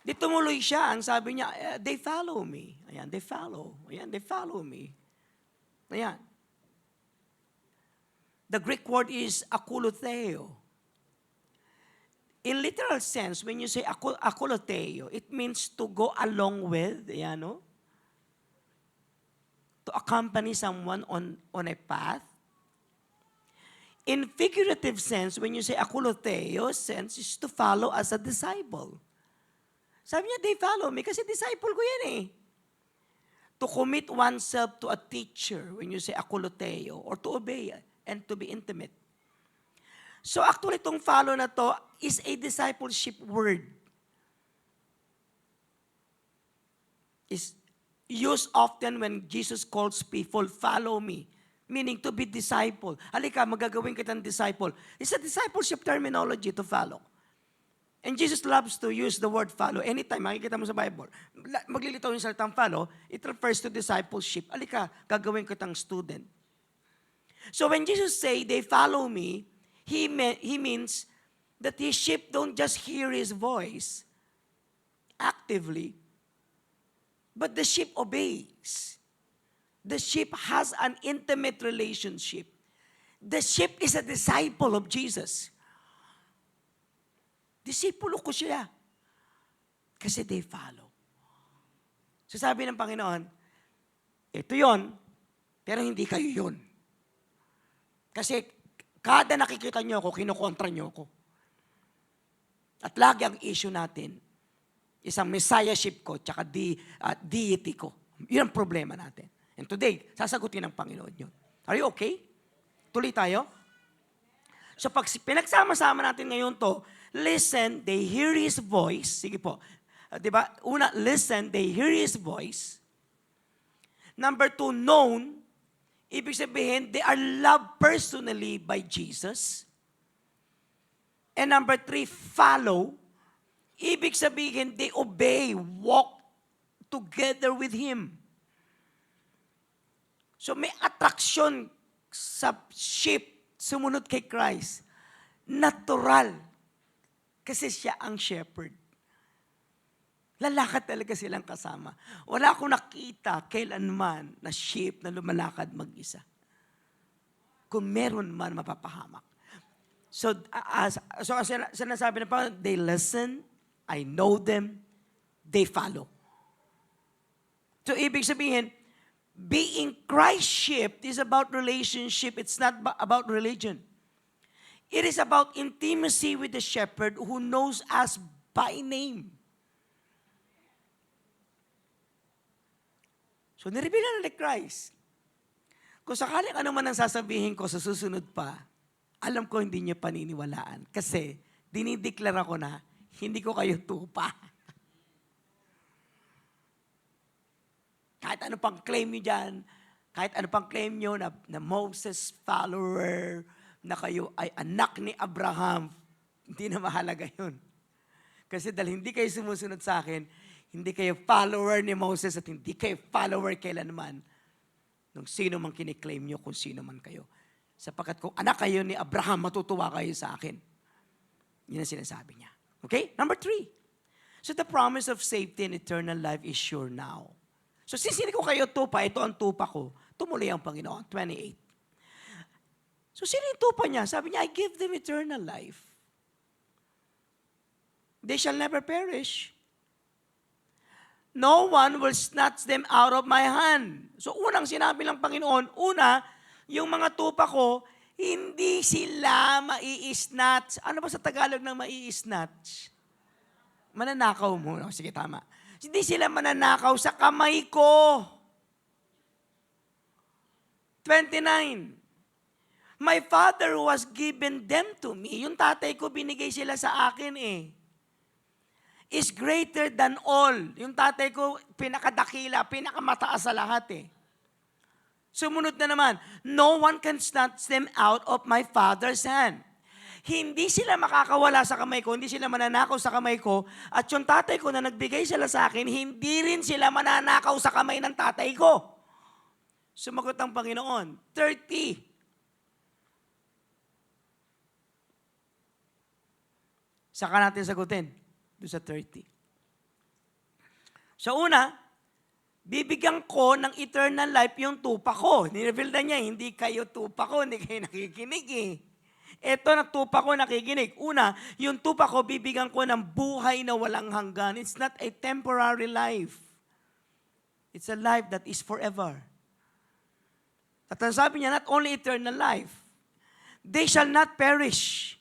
Di tumuloy siya. Ang sabi niya, they follow me. Ayan, they follow. Ayan, they follow me. Ayan. The Greek word is akoulotheo. In literal sense, when you say akoulotheo, it means to go along with, ayan, no? To accompany someone on a path. In figurative sense, when you say akoulotheo, sense is to follow as a disciple. Sabi niya, they follow me kasi disciple ko yan eh. To commit oneself to a teacher, when you say akoulotheo, or to obey and to be intimate. So actually, itong follow na to is a discipleship word. Is used often when Jesus calls people, follow me. Meaning to be disciple. Halika, magagawin kitang disciple. It's a discipleship terminology to follow. And Jesus loves to use the word follow. Anytime, makikita mo sa Bible, maglilitaw yung salitang follow, it refers to discipleship. Halika, gagawin kitang student. So when Jesus say, they follow me, He means that His sheep don't just hear His voice actively, but the sheep obeys. The sheep has an intimate relationship. The sheep is a disciple of Jesus. Disipulo ko siya. Kasi they follow. So sabi ng Panginoon, ito yon, pero hindi kayo yon. Kasi kada nakikita nyo ako, kinukontra nyo ako. At lagi ang issue natin, isang messiahship ko, tsaka deity ko. Yun ang problema natin. And today, sasagutin ng Panginoon yun. Are you okay? Tuloy tayo. So pag pinagsama-sama natin ngayon to, listen, they hear His voice. Sige po. Diba? Una, listen, they hear His voice. Number 2, known. Ibig sabihin, they are loved personally by Jesus. And number 3, follow. Ibig sabihin, they obey, walk together with Him. So may attraction sa sheep, sumunod kay Christ. Natural. Kasi siya ang shepherd. Lalakad talaga silang kasama. Wala akong nakita kailanman na sheep na lumalakad mag-isa. Kung meron man, mapapahamak. So sinasabi na pa, they listen, I know them, they follow. So ibig sabihin, being Christ's sheep is about relationship. It's not about religion. It is about intimacy with the shepherd who knows us by name. So, nireveal na ni Christ. Kung sakaling ano man ang sasabihin ko sa susunod pa, alam ko hindi niyo paniniwalaan. Kasi, dinideklara ko na, hindi ko kayo tupa. Kahit ano pang claim niyo dyan, kahit ano pang claim niyo na Moses follower, na kayo ay anak ni Abraham, hindi na mahalaga yun. Kasi dahil hindi kayo sumusunod sa akin, hindi kayo follower ni Moses at hindi kayo follower kailanman nung sino man kiniklaim nyo kung sino man kayo. Sapagkat kung anak kayo ni Abraham, matutuwa kayo sa akin. Yun ang sinasabi niya. Okay? Number 3. So the promise of safety and eternal life is sure now. So since hindi ko kayo tupa, ito ang tupa ko, tumuloy ang Panginoon. 28. So sino yung tupa niya? Sabi niya, I give them eternal life. They shall never perish. no one will snatch them out of my hand. So unang sinabi ng Panginoon, yung mga tupa ko, hindi sila mai-snatch. Ano ba sa Tagalog ng mai-snatch? Mananakaw mo. No? Sige, tama. Hindi sila mananakaw sa kamay ko. 29. My father was given them to me. Yung tatay ko, binigay sila sa akin is greater than all. Yung tatay ko, pinakadakila, pinakamataas sa lahat Sumunod na naman, no one can snatch them out of my Father's hand. Hindi sila makakawala sa kamay ko, hindi sila mananakaw sa kamay ko, at yung tatay ko na nagbigay sila sa akin, hindi rin sila mananakaw sa kamay ng tatay ko. Sumagot ang Panginoon, 30. Saka natin sagutin, doon sa 30. Sa una, bibigyan ko ng eternal life yung tupa ko. Nireveal na niya, hindi kayo tupa ko, hindi kayo nakikinig Ito na tupa ko nakikinig. Una, yung tupa ko, bibigyan ko ng buhay na walang hanggan. It's not a temporary life. It's a life that is forever. At ang sabi niya, not only eternal life, they shall not perish.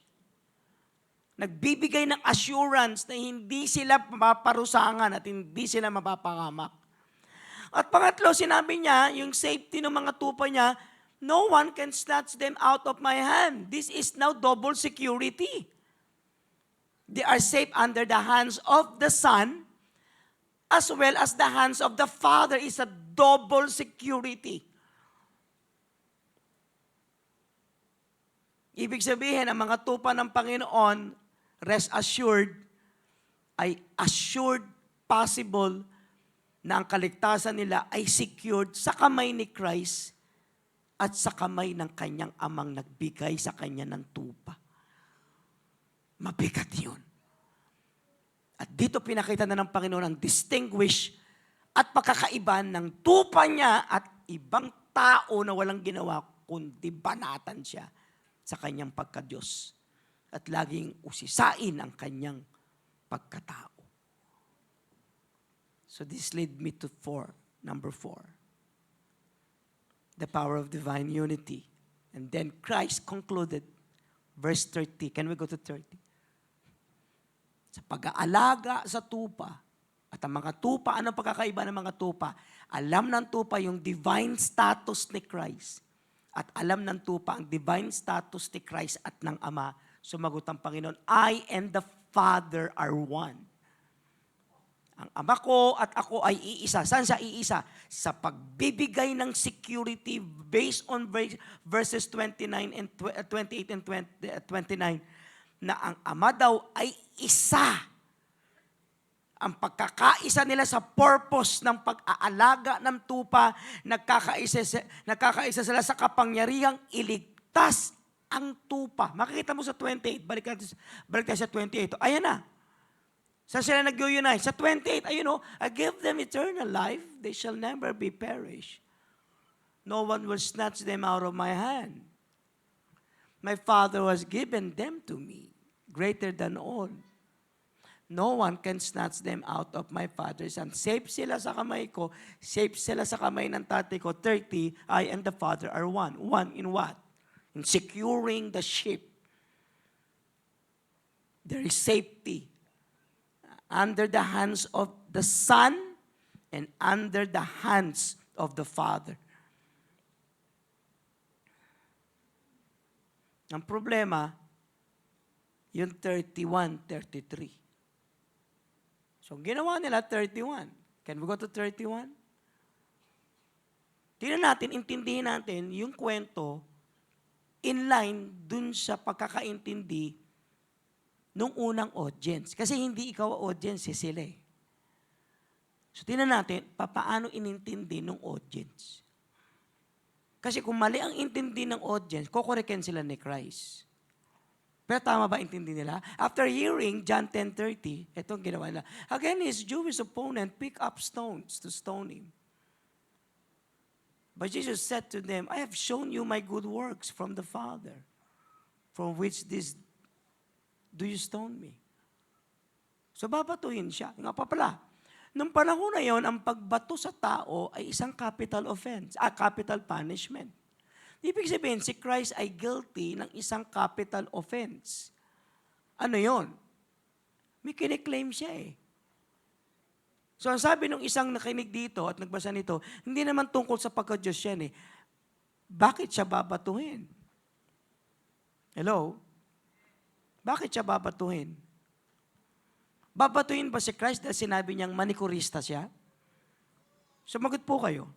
Nagbibigay ng assurance na hindi sila mapaparusangan at hindi sila mapapangamak. At pangatlo, sinabi niya, yung safety ng mga tupa niya, no one can snatch them out of my hand. This is now double security. They are safe under the hands of the Son as well as the hands of the Father. Is a double security. Ibig sabihin, ang mga tupa ng Panginoon, rest assured, ay assured possible na ang kaligtasan nila ay secured sa kamay ni Christ at sa kamay ng kanyang amang nagbigay sa kanya ng tupa. Mabigat yun. At dito pinakita na ng Panginoon ang distinguish at pagkakaiba ng tupa niya at ibang tao na walang ginawa kundi banatan siya sa kanyang pagka-Diyos at laging usisain ang kanyang pagkatao. So this led me to number 4. The power of divine unity. And then Christ concluded, verse 30. Can we go to 30? Sa pag-aalaga sa tupa, at ang mga tupa, ano pagkakaiba ng mga tupa? Alam ng tupa yung divine status ni Christ. At alam ng tupa ang divine status ni Christ at ng Ama. Sumagot ang Panginoon, I and the Father are one. Ang Ama ko at ako ay iisa. Saan siya iisa? Sa pagbibigay ng security based on verses 29 and 28 and 29 na ang Ama daw ay isa. Ang pagkakaisa nila sa purpose ng pag-aalaga ng tupa, nagkakaisa sila sa kapangyarihang iligtas ang tupa. Makikita mo sa 28, balik tayo sa 28. Ayan na. Saan sila nag-unite? Sa 28, ayun I give them eternal life. They shall never be perished. No one will snatch them out of my hand. My Father has given them to me, greater than all. No one can snatch them out of my Father's hand. Safe sila sa kamay ko, safe sila sa kamay ng tatay ko. 30, I and the Father are one. One in what? In securing the sheep. There is safety under the hands of the Son and under the hands of the Father. Ang problema, yung 31, 33. So, ginawa nila 31. Can we go to 31? Tingnan natin, intindihin natin yung kwento in line dun sa pagkakaintindi nung unang audience. Kasi hindi ikaw audience, sila So, tingnan natin, paano inintindi nung audience. Kasi kung mali ang intindi ng audience, kokoreken sila ni Christ. Pero tama ba intindi nila? After hearing John 10:30, itong ginawa nila. Again, his Jewish opponent picked up stones to stone him. But Jesus said to them, I have shown you my good works from the Father. From which this do you stone me? So babatuhin siya. Nga pa pala, Nung panahon na yon, ang pagbato sa tao ay isang capital offense, capital punishment. Ibig sabihin, si Christ ay guilty ng isang capital offense. Ano yon? May kiniklaim siya eh. So ang sabi ng isang nakinig dito at nagbasa nito, hindi naman tungkol sa pagka-Diyos yan eh. Bakit siya babatuhin? Hello? Bakit siya babatuhin? Babatuhin ba si Christ dahil sinabi niyang manikurista siya? Sumagot po kayo.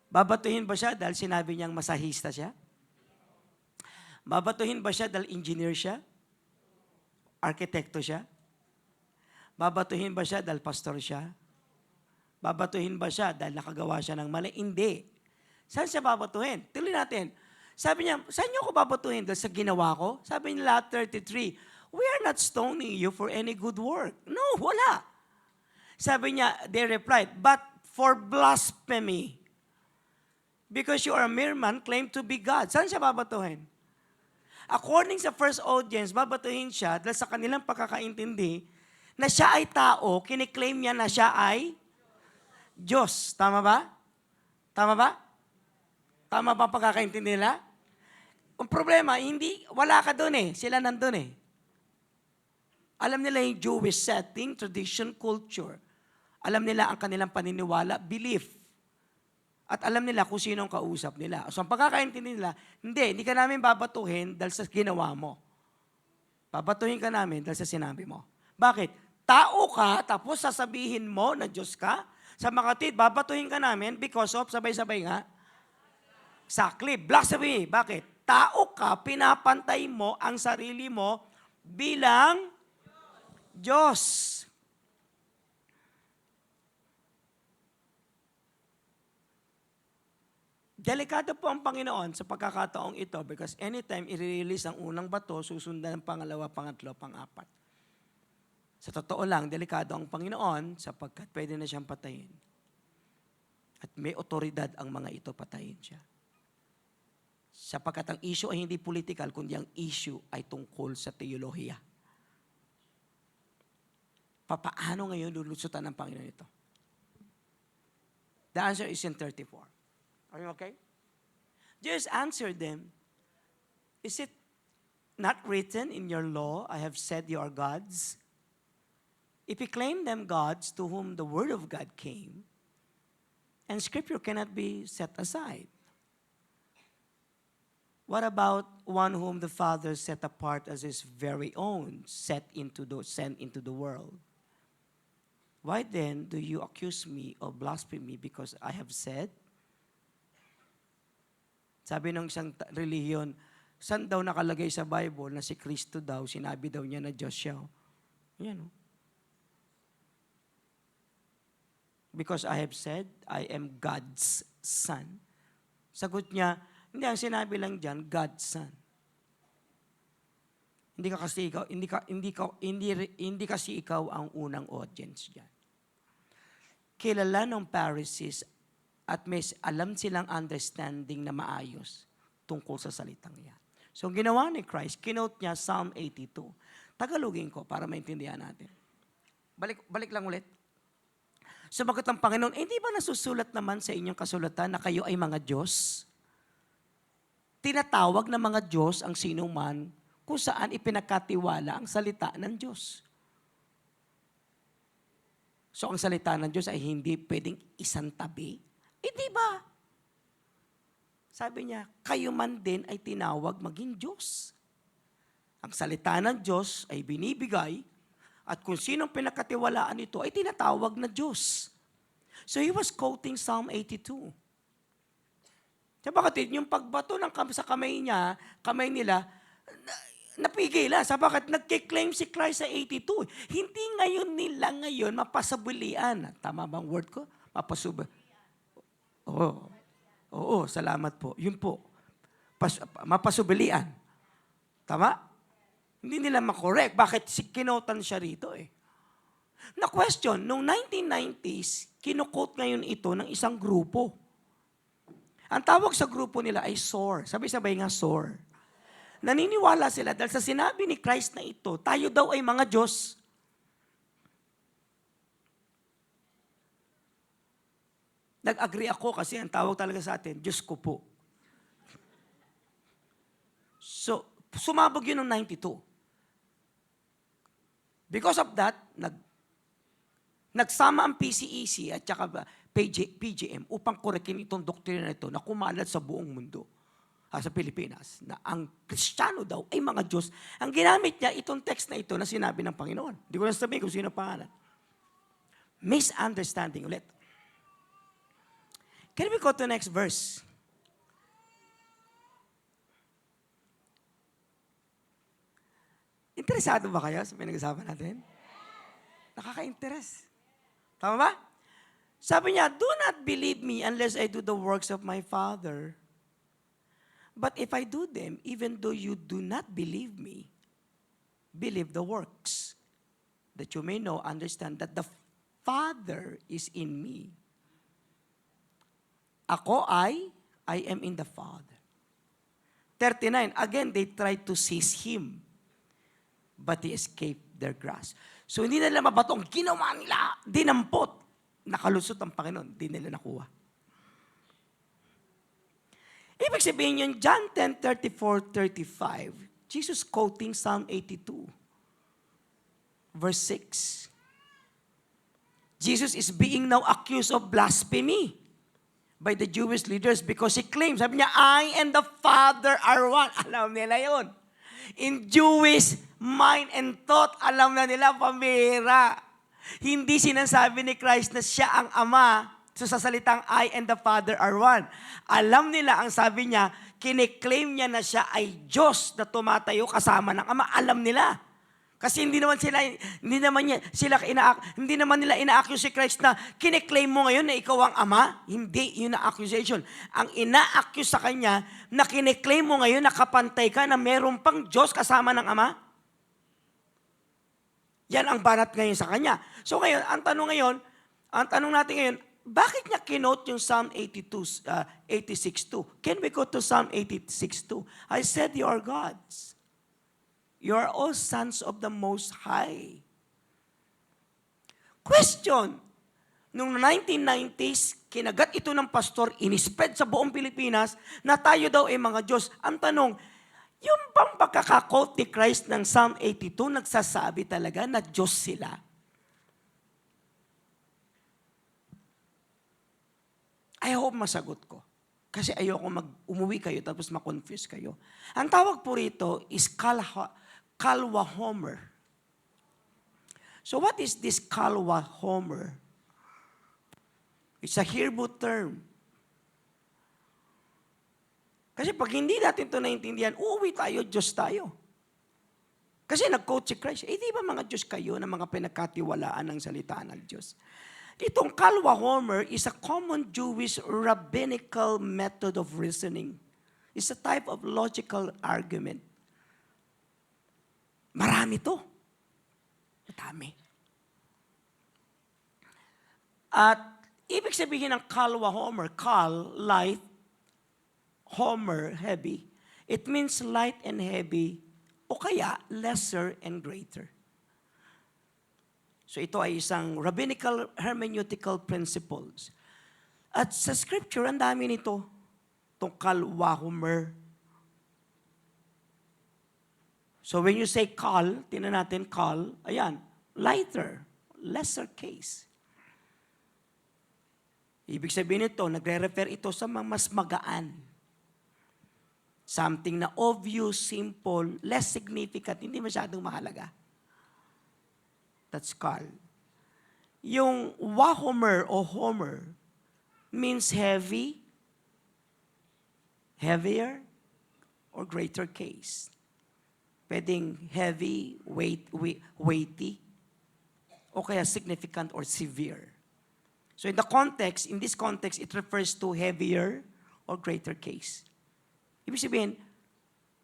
Babatuhin ba siya dahil sinabi niyang masahista siya? Babatuhin ba siya dahil engineer siya? Arkitekto siya? Babatuhin ba siya dahil pastor siya? Babatuhin ba siya dahil nakagawa siya ng mali? Hindi. Saan siya babatuhin? Tuloy natin. Sabi niya, saan niyo ako babatuhin? Dahil sa ginawa ko? Sabi niya, 33, we are not stoning you for any good work. No, wala. Sabi niya, they replied, but for blasphemy. Because you are a mere man, claim to be God. Saan siya babatuhin? According sa first audience, babatuhin siya dahil sa kanilang pagkakaintindi na siya ay tao, kiniklaim niya na siya ay Diyos. Tama ba? Tama ba? Tama ba ang pagkakaintindi nila? Ang problema, wala ka doon eh. Sila nandun eh. Alam nila yung Jewish setting, tradition, culture. Alam nila ang kanilang paniniwala, belief. At alam nila kung sino ang kausap nila. So ang pagkakaintindi nila, hindi ka namin babatuhin dahil sa ginawa mo. Babatuhin ka namin dahil sa sinabi mo. Bakit? Tao ka, tapos sasabihin mo na Diyos ka. Sa mga kapatid, babatuhin ka namin because of, sabay-sabay nga, exactly, blasphemy. Bakit? Tao ka, pinapantay mo ang sarili mo bilang Diyos. Delikado po ang Panginoon sa pagkakataong ito because anytime i-release ang unang bato, susundan ang pangalawa, pangatlo, pang-apat. Sa totoo lang, delikado ang Panginoon sapagkat pwede na siyang patayin. At may otoridad ang mga ito, patayin siya. Sapagkat ang issue ay hindi political, kundi ang issue ay tungkol sa teolohiya. Papaano ngayon lulusutan ng Panginoon ito? The answer is in 34. Are you okay? Jesus answered them, is it not written in your law, I have said you are gods? If you claim them gods to whom the word of God came, and scripture cannot be set aside. What about one whom the Father set apart as his very own, sent into the world? Why then do you accuse me of blasphemy because I have said? Sabi ng isang relihiyon, saan daw nakalagay sa Bible na si Kristo daw, sinabi daw niya na Diyos siya. Yan o. Because I have said, I am God's son. Sagot niya, hindi, ang sinabi lang diyan, God's son. Hindi kasi ikaw ang unang audience diyan. Kilala ng Pharisees at may alam silang understanding na maayos tungkol sa salitang yan. So, ang ginawa ni Christ, kinote niya Psalm 82. Tagalogin ko para maintindihan natin. Balik lang ulit. Sumagot ang Panginoon, hindi ba nasusulat naman sa inyong kasulatan na kayo ay mga Diyos? Tinatawag na mga Diyos ang sinong man kung saan ipinagkatiwala ang salita ng Diyos. So ang salita ng Diyos ay hindi pwedeng isang tabi. Di ba? Sabi niya, kayo man din ay tinawag maging Diyos. Ang salita ng Diyos ay binibigay at kung sinong pinakatiwalaan ito ay tinatawag na Diyos. So he was quoting Psalm 82. Diba kapatid, yung pagbato sa kamay nila, napigil na. Sabagat nagkiklaim si Christ sa 82. Hindi ngayon mapasabilian. Tama bang word ko? Oo, salamat po. Yun po. Mapasubilian. Tama? Hindi nila makorek. Bakit kinotan siya rito eh? Na question, noong 1990s, kinukot ngayon ito ng isang grupo. Ang tawag sa grupo nila ay SOAR. Sabay-sabay nga SOAR. Naniniwala sila dahil sa sinabi ni Christ na ito, tayo daw ay mga Diyos. Nag-agree ako kasi ang tawag talaga sa atin, Diyos ko po. So, sumabog yun noong 92. Because of that, nagsama ang PCEC at saka PGM upang korekin itong doktrina na ito na kumalat sa buong mundo sa Pilipinas, na ang Kristiyano daw ay mga Diyos. Ang ginamit niya, itong text na ito na sinabi ng Panginoon. Hindi ko na sabihin kung sino pangalan. Misunderstanding ulit. Can we go to the next verse? Interesado ba kayo sa pinag-usapan natin? Nakaka-interest. Tama ba? Sabi niya, do not believe me unless I do the works of my Father. But if I do them, even though you do not believe me, believe the works, that you may know, understand that the Father is in me. Ako I am in the Father. 39, again, they tried to seize him, but he escaped their grasp. So hindi nila mabato, ang ginawa nila, dinampot. Nakalusot ang Panginoon, hindi nila nakuha. Ibig sabihin yun, John 10:34-35, Jesus quoting Psalm 82, verse 6. Jesus is being now accused of blasphemy by the Jewish leaders because he claims, sabi niya, I and the Father are one. Alam nila yun. In Jewish mind and thought, alam na nila, pamira. Hindi sinasabi ni Christ na siya ang Ama. So sa salitang I and the Father are one. Alam nila, ang sabi niya, kiniklaim niya na siya ay Diyos na tumatayo kasama ng Ama. Alam nila. Kasi hindi naman nila ina-accuse si Christ na kiniklaim mo ngayon na ikaw ang Ama. Hindi, yun ang accusation. Ang ina-accuse sa kanya na kiniklaim mo ngayon na kapantay ka na meron pang Diyos kasama ng Ama. Yan ang banat ngayon sa kanya. So ngayon, ang tanong natin ngayon, bakit niya kinote yung Psalm 86:2? Can we go to Psalm 86:2? I said you are gods. You are all sons of the Most High. Question. Noong 1990s, kinagat ito ng pastor, inispread sa buong Pilipinas, na tayo daw ay mga Diyos. Ang tanong, yung bang pagkakakote ni Christ ng Psalm 82, nagsasabi talaga na Diyos sila? I hope masagot ko. Kasi ayoko umuwi kayo tapos ma-confuse kayo. Ang tawag po rito is Kalwa Homer. So what is this Kalwa Homer? It's a Hebrew term. Kasi pag hindi natin ito naintindihan, uuwi tayo, Diyos tayo. Kasi nag-quote si Christ, di ba mga Diyos kayo na mga pinagkatiwalaan ng salita ng Diyos? Itong Kalwa Homer is a common Jewish rabbinical method of reasoning. It's a type of logical argument. Marami to. Madami. At ibig sabihin ng Kalwa Homer, Kal, light, Homer, heavy. It means light and heavy, o kaya lesser and greater. So ito ay isang rabbinical hermeneutical principles. At sa scripture, ang dami nito. Itong Kalwa Homer. So when you say kal, tingnan natin kal, ayan, lighter, lesser case. Ibig sabihin nito, nagre-refer ito sa mas magaan. Something na obvious, simple, less significant, hindi masyadong mahalaga. That's kal. Yung wahomer o homer means heavy, heavier, or greater case. Pwedeng heavy, weighty, o kaya significant or severe. So in this context, it refers to heavier or greater case. Ibig sabihin,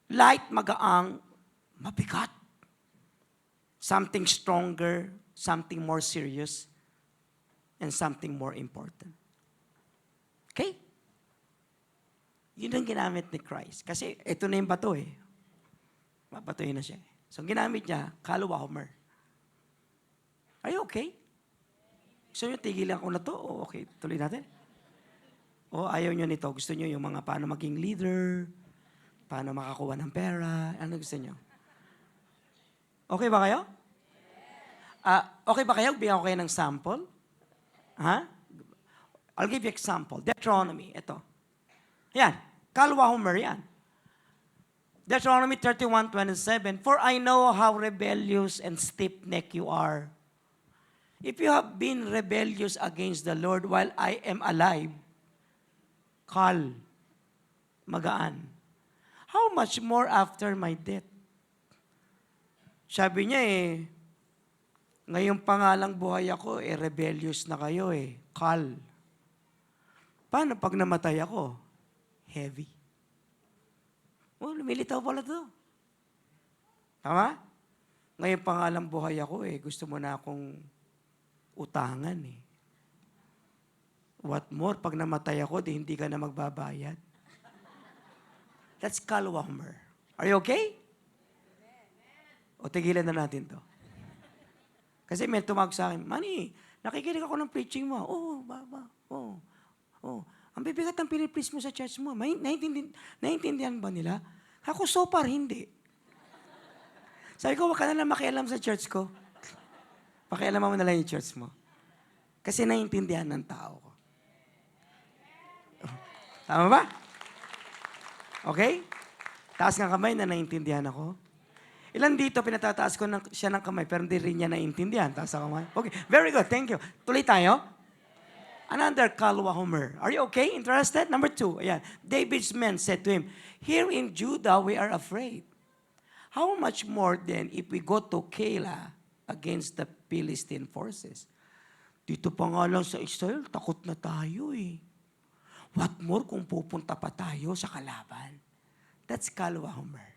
light, magaang, mabigat. Something stronger, something more serious, and something more important. Okay? Yun ang ginamit ni Christ. Kasi ito na yung bato eh. Mapatuhin na siya. So ginamit niya, Kalwa Homer. Are you okay? Gusto nyo tigilan ko na to? O okay, tuloy natin? O ayaw nyo nito? Gusto nyo yung mga paano maging leader, paano makakuha ng pera, ano gusto nyo? Okay ba kayo? Okay ba kayo? Bigyan ko kayo ng sample. Ha? I'll give you example. Deuteronomy, ito. Yan, Kalwa Homer yan. Deuteronomy 31:27, For I know how rebellious and stiff-necked you are. If you have been rebellious against the Lord while I am alive, kal, magaan. How much more after my death? Sabi niya ngayong pangalang buhay ako, rebellious na kayo kal. Paano pag namatay ako? Heavy. Oh, lumilitaw pala to. Tama? Ngayong pangalang buhay ako gusto mo na akong utangan What more, pag namatay ako, hindi ka na magbabayad. That's Kalwa Homer. Are you okay? O tigilan na natin to. Kasi may tumawag sa akin, Manny, nakikinig ako ng preaching mo. Ang bibigat ng pinipreach mo sa church mo. Naiintindihan ba nila? Ako so far, hindi. Sabi ko, wag ka na lang makialam sa church ko. Pakialaman mo na lang yung church mo. Kasi naiintindihan ng tao ko. Tama ba? Okay? Taas ng kamay na naiintindihan ako. Ilan dito pinatataas ko siya ng kamay pero hindi rin niya naiintindihan. Taas ang kamay. Okay, very good. Thank you. Tuloy tayo. Another Kalwa Homer. Are you okay? Interested? Number 2. Ayan. David's men said to him, Here in Judah we are afraid. How much more then if we go to Keilah against the Philistine forces? Dito pa nga lang sa Israel, takot na tayo What more kung pupunta pa tayo sa kalaban? That's Kalwa Homer.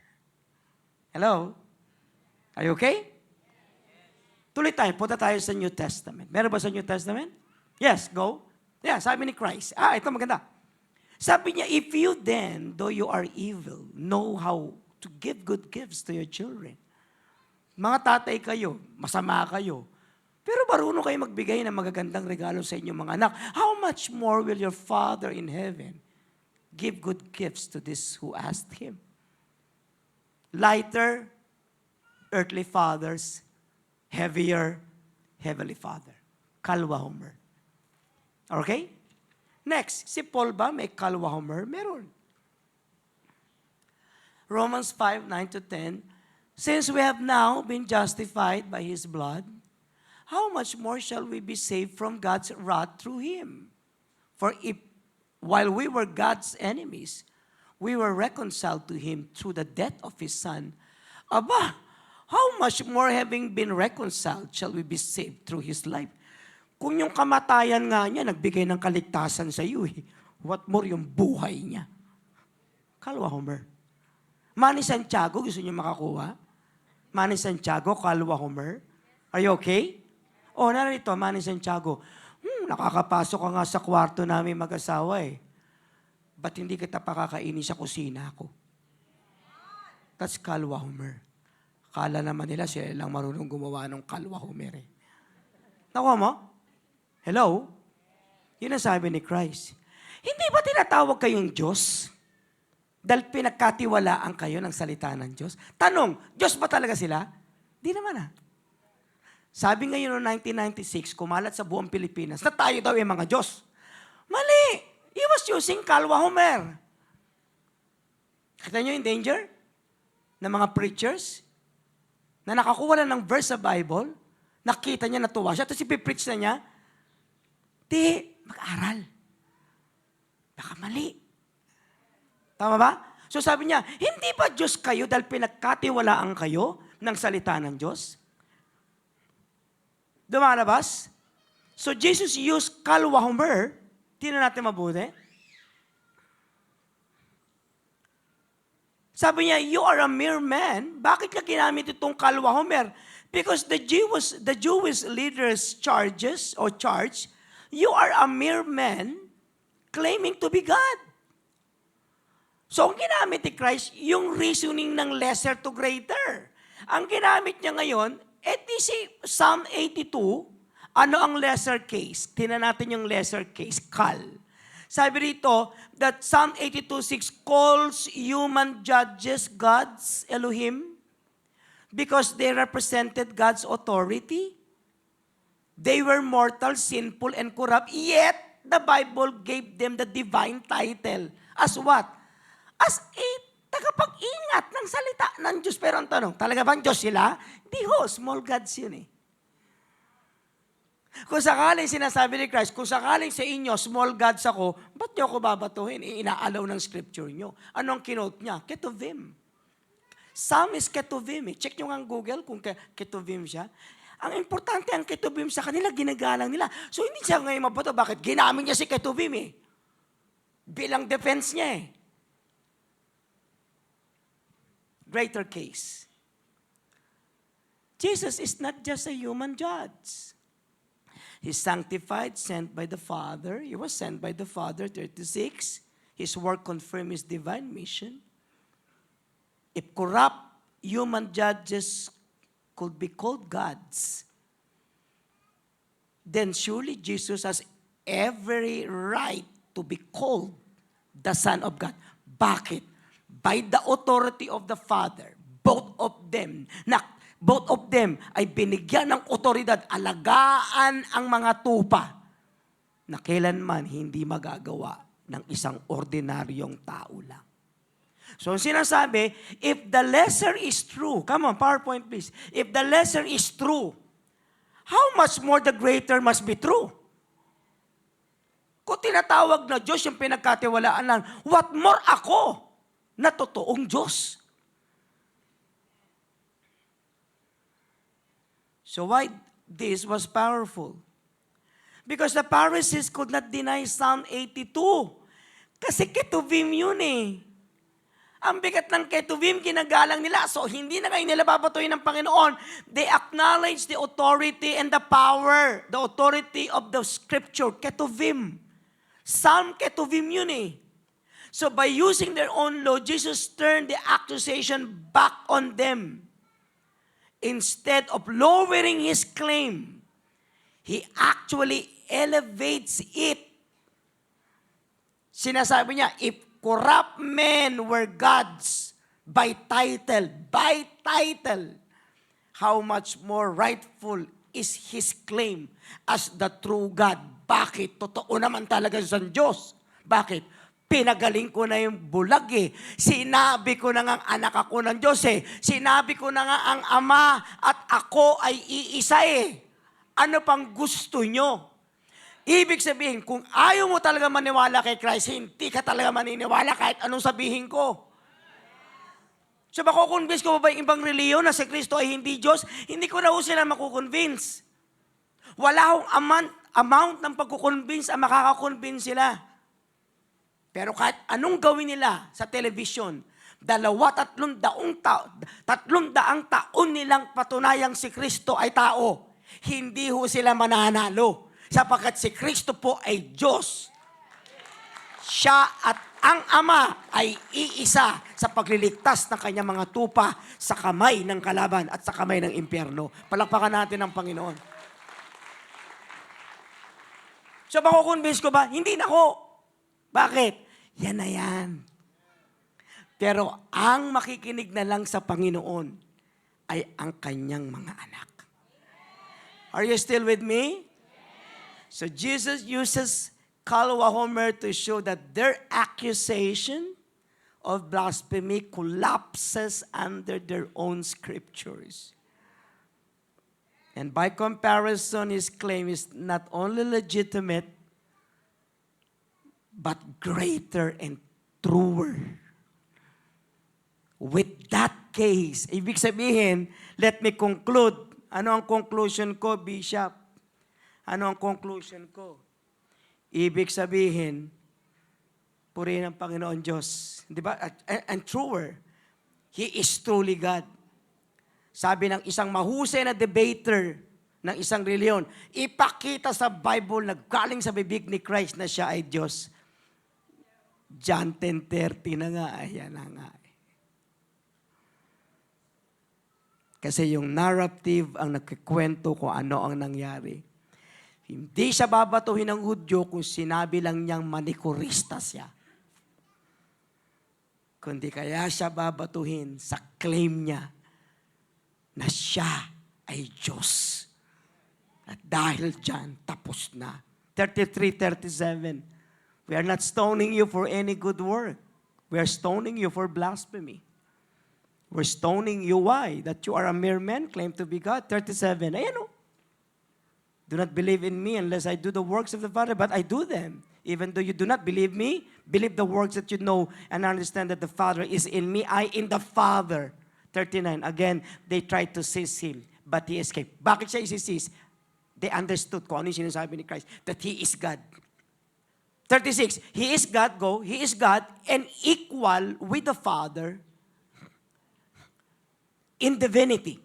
Hello? Are you okay? Tuloy tayo. Punta tayo sa New Testament. Meron ba sa New Testament? Yes, go. Yeah, sabi ni Christ. Ito maganda. Sabi niya, if you then, though you are evil, know how to give good gifts to your children. Mga tatay kayo, masama kayo, pero marunong kayo magbigay ng magagandang regalo sa inyong mga anak. How much more will your Father in heaven give good gifts to this who asked Him? Lighter, earthly fathers, heavier, heavenly Father. Kalwa Homer. Okay? Next, si Paul ba may Kalwa Homer? Meron. Romans 5:9-10, Since we have now been justified by His blood, how much more shall we be saved from God's wrath through Him? For if, while we were God's enemies, we were reconciled to Him through the death of His Son, aba, how much more having been reconciled shall we be saved through His life? Kung yung kamatayan nga niya, nagbigay ng kaligtasan sa iyo what more yung buhay niya? Kalwa Homer. Manny Santiago, gusto niyo makakuha? Manny Santiago, Kalwa Homer. Are you okay? Narito, Manny Santiago. Nakakapasok ka nga sa kwarto namin mag-asawa Ba't hindi kita pakakainin sa kusina ko? That's Kalwa Homer. Kala naman nila sila lang marunong gumawa ng Kalwa Homer Nakuha mo? Hello? Yun ang sabi ni Christ. Hindi ba tinatawag kayong Diyos? Dahil pinagkatiwalaan kayo ng salita ng Diyos? Tanong, Diyos ba talaga sila? Di naman Sabi ngayon noong 1996, kumalat sa buong Pilipinas, na tayo daw yung mga Diyos. Mali! He was using Kalwa Homer. Kita nyo yung danger ng mga preachers na nakakuha na ng verse sa Bible, nakita niya, natuwa siya, tapos ipipreach na niya, mag-aral. Baka mali. Tama ba? So sabi niya, hindi ba Diyos kayo dahil pinagkatiwalaan kayo ng salita ng Diyos? Dumalabas? So Jesus used Kalwa Homer. Tingnan natin mabuti. Sabi niya, you are a mere man. Bakit niya ginamit itong Kalwa Homer? Because the Jewish leaders charge, you are a mere man claiming to be God. So, ang ginamit ni Christ, yung reasoning ng lesser to greater. Ang ginamit niya ngayon, si Psalm 82, ano ang lesser case? Tingnan natin yung lesser case, kal. Sabi rito that Psalm 82:6 calls human judges gods, Elohim, because they represented God's authority. They were mortal, sinful, and corrupt, yet the Bible gave them the divine title. As what? As a tagapag-ingat ng salita ng Diyos. Pero ang tanong, talaga bang Diyos sila? Di ho, small gods yun eh. Kung sakaling sinasabi ni Christ, kung sakaling sa inyo, small gods ako, ba't niyo ako babatuhin? Inaalaw ng scripture niyo. Anong kinote niya? Ketuvim. Psalm is ketuvim eh. Check nyo nga ang Google kung ketuvim siya. Ang importante ang ketuvim sa kanila, ginagalang nila. So hindi siya ngayon mabato. Bakit? Ginamit niya si ketuvim eh. Bilang defense niya eh. Greater case. Jesus is not just a human judge. He's sanctified, sent by the Father. He was sent by the Father, 36. His work confirmed his divine mission. If corrupt human judges could be called gods, then surely Jesus has every right to be called the Son of God. Bakit? By the authority of the Father, both of them ay binigyan ng otoridad, alagaan ang mga tupa na kailanman hindi magagawa ng isang ordinaryong tao lang. So, sinasabi, if the lesser is true, come on, PowerPoint please. If the lesser is true, how much more the greater must be true? Kung tinatawag na Diyos yung pinagkatiwalaan lang, what more ako na totoong Diyos? So why this was powerful? Because the Pharisees could not deny Psalm 82. Kasi ketuvim yun eh. Ang bigat ng ketuvim, ginagalang nila. So, hindi na kayo nila babatuhin ng Panginoon. They acknowledge the authority and the power, the authority of the scripture, ketuvim. Psalm ketuvim yun eh. So, by using their own law, Jesus turned the accusation back on them. Instead of lowering his claim, he actually elevates it. Sinasabi niya, if corrupt men were gods by title, how much more rightful is his claim as the true God? Bakit? Totoo naman talaga sa Diyos. Bakit? Pinagaling ko na yung bulag eh. Sinabi ko na nga ang anak ako ng Diyos eh. Sinabi ko na nga ang Ama at ako ay iisa eh. Ano pang gusto nyo? Ibig sabihin, kung ayaw mo talaga maniwala kay Christ, hindi ka talaga maniniwala kahit anong sabihin ko. So makukonvince ko ba yung ibang reliyon na si Kristo ay hindi Diyos? Hindi ko na ho sila makukonvince. Wala hong amount ng pagkukonvince ang makakakonvince sila. Pero kahit anong gawin nila sa television, 2-3 taon nilang patunayang si Kristo ay tao, hindi ho sila mananalo. Sapagkat si Kristo po ay Diyos. Siya at ang Ama ay iisa sa pagliligtas ng kanyang mga tupa sa kamay ng kalaban at sa kamay ng impyerno. Palakpakan natin ang Panginoon. So, makukonvince ko ba? Hindi na ko. Bakit? Yan na yan. Pero ang makikinig na lang sa Panginoon ay ang kanyang mga anak. Are you still with me? So Jesus uses Kalwahomer to show that their accusation of blasphemy collapses under their own scriptures. And by comparison, his claim is not only legitimate, but greater and truer. With that case, ibig sabihin, let me conclude. Ano ang conclusion ko, Bishop? Ano ang conclusion ko? Ibig sabihin, purihin ang Panginoon Diyos. Di ba? And truer. He is truly God. Sabi ng isang mahusay na debater ng isang reliyon, ipakita sa Bible na galing sa bibig ni Christ na siya ay Diyos. John 10:30 na nga, ayan na nga. Kasi yung narrative ang nagkikwento kung ano ang nangyari. Hindi siya babatuhin ng Hudyo kung sinabi lang niyang manikurista siya. Kundi kaya siya babatuhin sa claim niya na siya ay Diyos. At dahil dyan, tapos na. 33:37. We are not stoning you for any good work. We are stoning you for blasphemy. We're stoning you why? That you are a mere man, claim to be God. 37. Ayan o. Do not believe in me unless I do the works of the Father, but I do them. Even though you do not believe me, believe the works that you know and understand that the Father is in me, I in the Father. 39. Again, they tried to seize him, but he escaped. Bakit siya isi-seize? They understood kung ano yung sinasabi ni Christ, that he is God. 36. He is God, go. He is God and equal with the Father in divinity.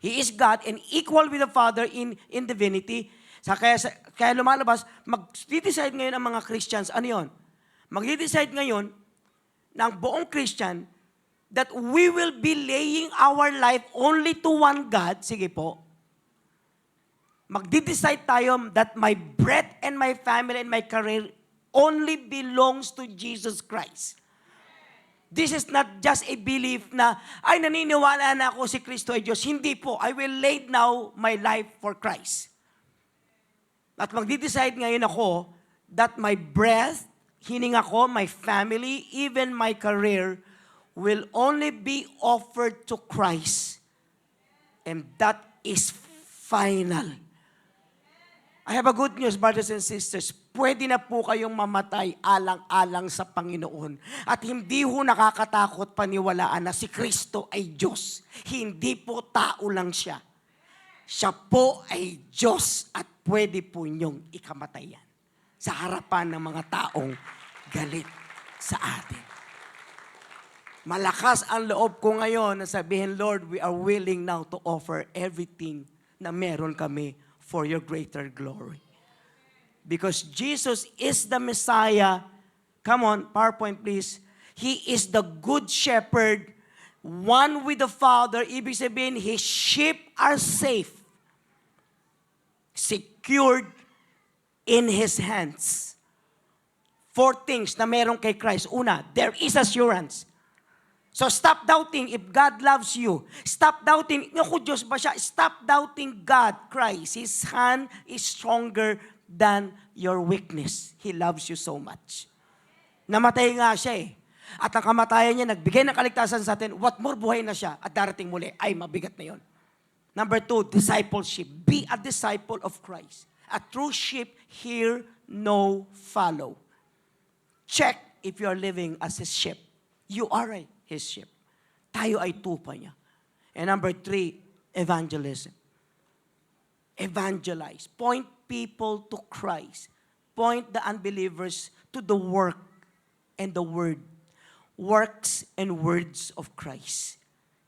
He is God and equal with the Father in divinity. Kaya lumalabas, mag-decide ngayon ang mga Christians, ano yun? Mag-decide ngayon ng buong Christian that we will be laying our life only to one God. Sige po. Mag-decide tayo that my breath and my family and my career only belongs to Jesus Christ. This is not just a belief na, ay naniniwala na ako si Kristo ay Diyos. Hindi po. I will lay now my life for Christ. At magdi-decide ngayon ako that my breath, hininga ko, my family, even my career, will only be offered to Christ. And that is final. I have a good news, brothers and sisters. Pwede na po kayong mamatay alang-alang sa Panginoon. At hindi ho nakakatakot paniwalaan na si Kristo ay Diyos. Hindi po tao lang siya. Siya po ay Diyos at pwede po niyong ikamatayan sa harapan ng mga taong galit sa atin. Malakas ang loob ko ngayon na sabihin, Lord, we are willing now to offer everything na meron kami for your greater glory. Because Jesus is the Messiah. Come on, PowerPoint please. He is the good shepherd, one with the Father. Ibig sabihin, His sheep are safe, secured in His hands. 4 things na meron kay Christ. Una, there is assurance. So stop doubting if God loves you. Stop doubting, naku, Diyos ba siya? Stop doubting God, Christ. His hand is stronger than your weakness. He loves you so much. Namatay nga siya eh. At ang kamatayan niya, nagbigay ng kaligtasan sa atin, what more buhay na siya at darating muli, ay mabigat na yon. Number 2, discipleship. Be a disciple of Christ. A true sheep, hear, know, follow. Check if you are living as His sheep. You are His sheep. Tayo ay tupa niya. And number 3, evangelism. Evangelize. Point people to Christ. Point the unbelievers to the work and the word. Works and words of Christ.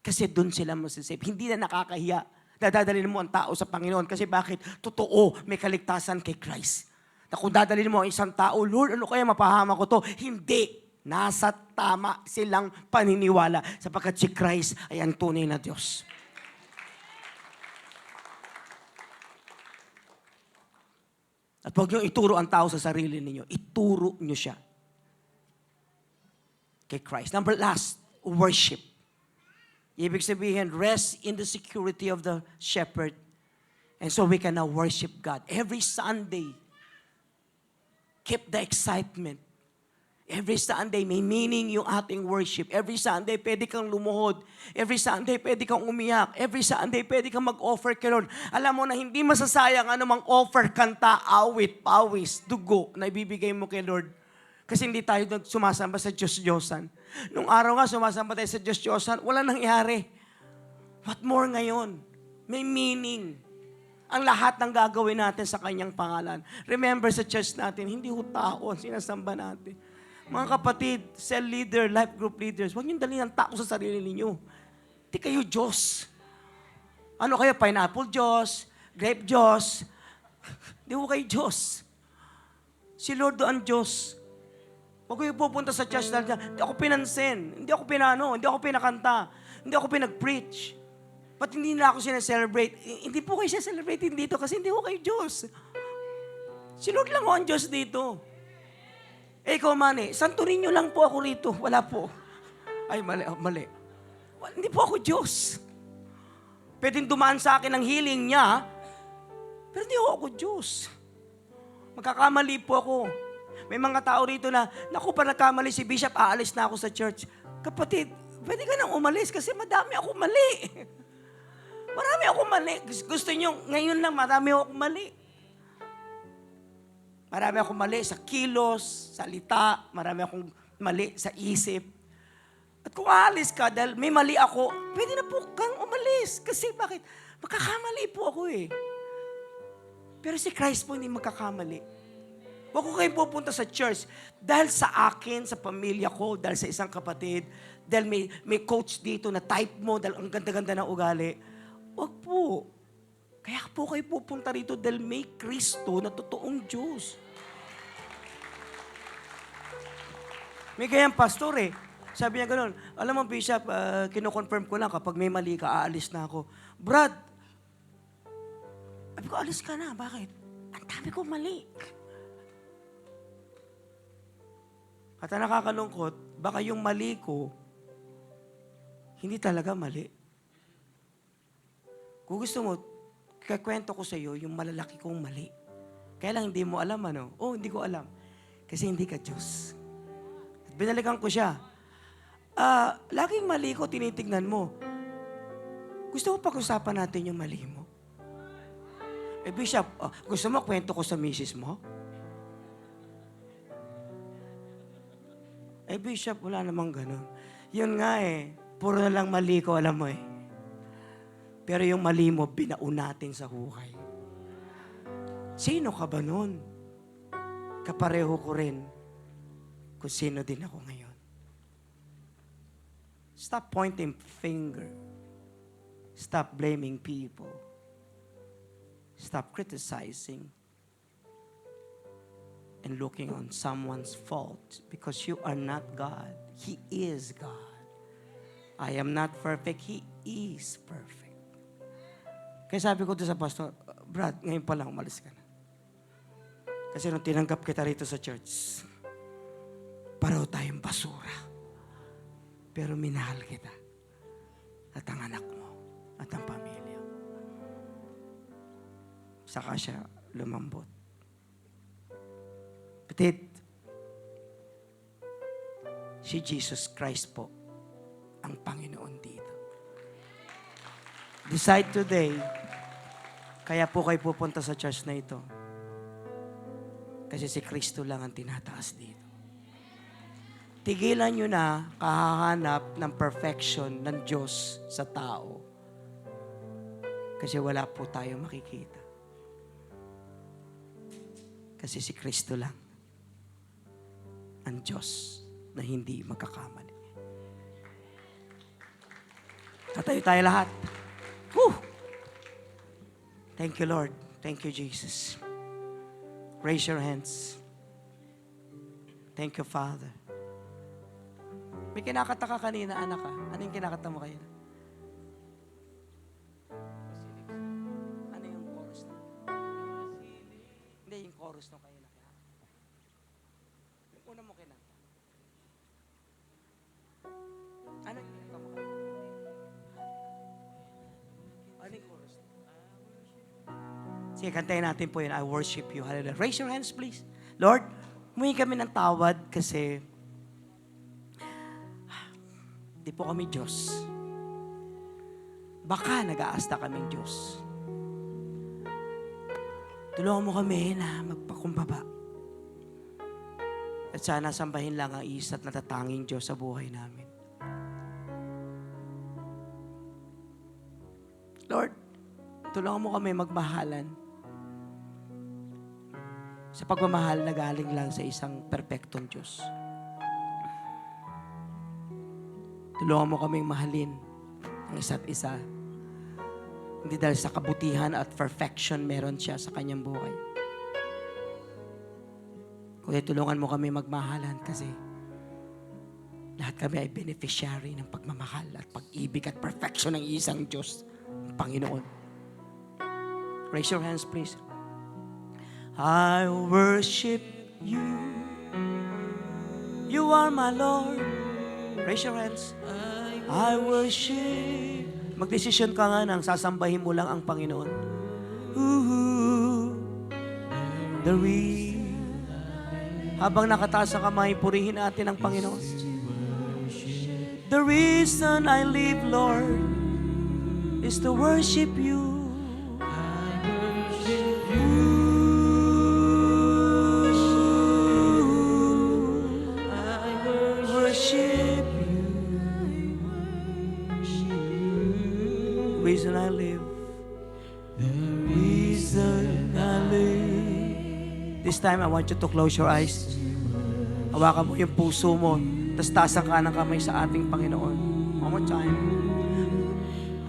Kasi doon sila masisave. Hindi na nakakahiya. Dadalhin mo ang tao sa Panginoon. Kasi bakit? Totoo, may kaligtasan kay Christ. Na kung dadalhin mo ang isang tao, Lord, ano kaya mapahama ko to? Hindi. Nasa tama silang paniniwala sapagkat si Christ ay ang tunay na Diyos. At huwag niyo ituro ang tao sa sarili ninyo. Ituro niyo siya kay Christ. Number last, worship. Ibig sabihin, rest in the security of the shepherd. And so we can now worship God. Every Sunday, keep the excitement. Every Sunday, may meaning yung ating worship. Every Sunday, pwede kang lumuhod. Every Sunday, pwede kang umiyak. Every Sunday, pwede kang mag-offer kay Lord. Alam mo na hindi masasayang anumang offer, kanta, awit, pawis, dugo na ibibigay mo kay Lord. Kasi hindi tayo sumasamba sa Diyos-Diyosan. Nung araw nga, sumasamba tayo sa Diyos-Diyosan, wala nangyari. What more ngayon? May meaning. Ang lahat ng gagawin natin sa kanyang pangalan. Remember sa church natin, hindi ho tao ang sinasamba natin. Mga kapatid, cell leader, life group leaders, huwag niyong dalhin ang tao sa sarili ninyo. Hindi kayo Diyos. Ano kayo? Pineapple Diyos, grape Diyos. Hindi ho kayo Diyos. Si Lord ang Diyos. Huwag kayo pupunta sa church na hindi ako pinansin, hindi ako pinano, hindi ako pinakanta, hindi ako pinag-preach. Ba't hindi na ako sinaselebrate? Hindi po kayo sinaselebrate dito kasi hindi ko kayo Diyos. Si Lord lang ho ang Diyos dito. Eh, ikaw man Santo Niño lang po ako rito. Wala po. Ay, mali. Hindi po ako Diyos. Pwedeng dumaan sa akin ang healing niya, pero hindi ako Diyos. Magkakamali po ako. May mga tao rito na, naku pa nagkamali si Bishop, aalis na ako sa church. Kapatid, pwede ka nang umalis kasi madami ako mali. Marami ako mali. Gusto niyo, ngayon lang marami ako mali. Marami akong mali sa kilos, salita, marami akong mali sa isip. At kung aalis ka dahil may mali ako, pwede na po kang umalis. Kasi bakit? Magkakamali po ako eh. Pero si Christ po hindi magkakamali. Huwag ko kayo pupunta sa church dahil sa akin, sa pamilya ko, dahil sa isang kapatid, dahil may coach dito na type mo, dahil ang ganda-ganda ng ugali. Huwag po. Kaya po kayo pupunta rito dahil may Kristo na totoong Diyos. May kayang pastor eh. Sabi niya gano'n, alam mo Bishop, kino-confirm ko lang kapag may mali ka, aalis na ako. Brad, sabi ko, alis ka na. Bakit? Ang dami ko mali. At ang nakakalungkot, baka yung mali ko, hindi talaga mali. Kung gusto mo, kakwento ko sa iyo yung malalaki kong mali. Kaya lang hindi mo alam ano. Oh, hindi ko alam. Kasi hindi ka Diyos. At binalikan ko siya. Laging mali ko, tinitignan mo. Gusto mo pag-usapan natin yung mali mo? Eh, Bishop, gusto mo kwento ko sa misis mo? Eh, Bishop, wala namang ganun. Yun nga eh, puro na lang mali ko, alam mo eh. Pero yung mali mo, binaon natin sa hukay. Sino ka ba nun? Kapareho ko rin kung sino din ako ngayon. Stop pointing finger. Stop blaming people. Stop criticizing and looking on someone's fault because you are not God. He is God. I am not perfect. He is perfect. Kaya sabi ko doon sa pastor, Brad, ngayon pa lang umalis ka na. Kasi nung tinanggap kita rito sa church, pareho tayong basura. Pero minahal kita. At ang anak mo. At ang pamilya. Saka siya lumambot. Kapatid, si Jesus Christ po ang Panginoon dito. Decide today, kaya po kayo pupunta sa church na ito. Kasi si Kristo lang ang tinataas dito. Tigilan nyo na kahahanap ng perfection ng Diyos sa tao. Kasi wala po tayo makikita. Kasi si Kristo lang ang Diyos na hindi magkakamali. Tatayo tayo lahat. Woo! Thank you, Lord. Thank you, Jesus. Raise your hands. Thank you, Father. May kinakata ka kanina, anak ka. Ano yung kinakata mo kayo? Ano yung chorus na? Hindi, yung chorus na kayo na. Yung una mo kinanta. Ano yung kinanta mo kayo? Ano yung chorus na? Sige, kantayin natin po yun. I worship you. Hallelujah. Raise your hands, please. Lord, humingi kami ng tawad kasi di po kami Diyos. Baka nag-aasta kaming Diyos. Tulungan mo kami na magpakumbaba. At sana sambahin lang ang isa't natatanging Diyos sa buhay namin. Lord, tulungan mo kami magmahalan. Sa pagmamahal na galing lang sa isang perpektong Diyos. Tulungan mo kaming mahalin ang isa't isa. Hindi dahil sa kabutihan at perfection meron siya sa kanyang buhay. Kuya, tulungan mo kami magmahalan kasi lahat kami ay beneficiary ng pagmamahal at pag-ibig at perfection ng isang Diyos. ang Panginoon. Raise your hands, please. I worship you. You are my Lord. Raise your hands. I worship. Magdesisyon ka nga nang sasambahin mo lang ang Panginoon. Ooh, the habang nakataas ang kamay, purihin natin ang Panginoon. The reason I live, Lord, is to worship you. I worship you. Reason I live. The reason I live. This time, I want you to close your eyes. Hawakan mo yung puso mo. Tapos taas ang kanang kamay sa ating Panginoon. One more time.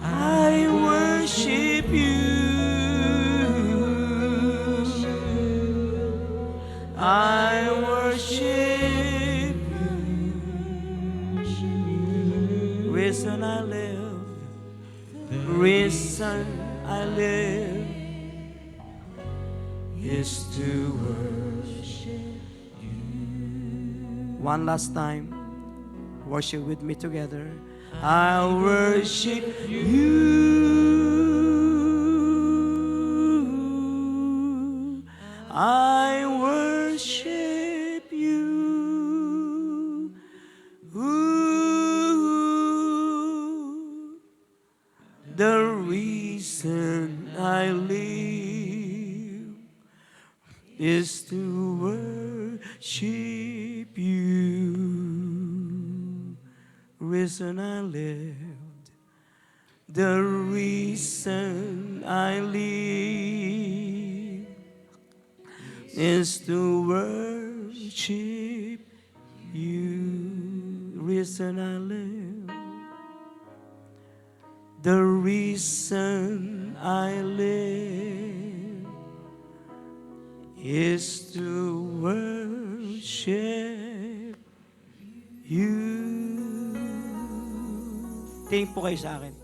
I worship you. I worship you. Reason I live. Reason I live is to worship you. One last time. Worship with me together. I worship you. I worship you. Ooh, the reason I live is to worship you. Reason I lived, the reason I live is to worship you. Reason I live, the reason I live is to worship you. Tingin po kayo sa akin.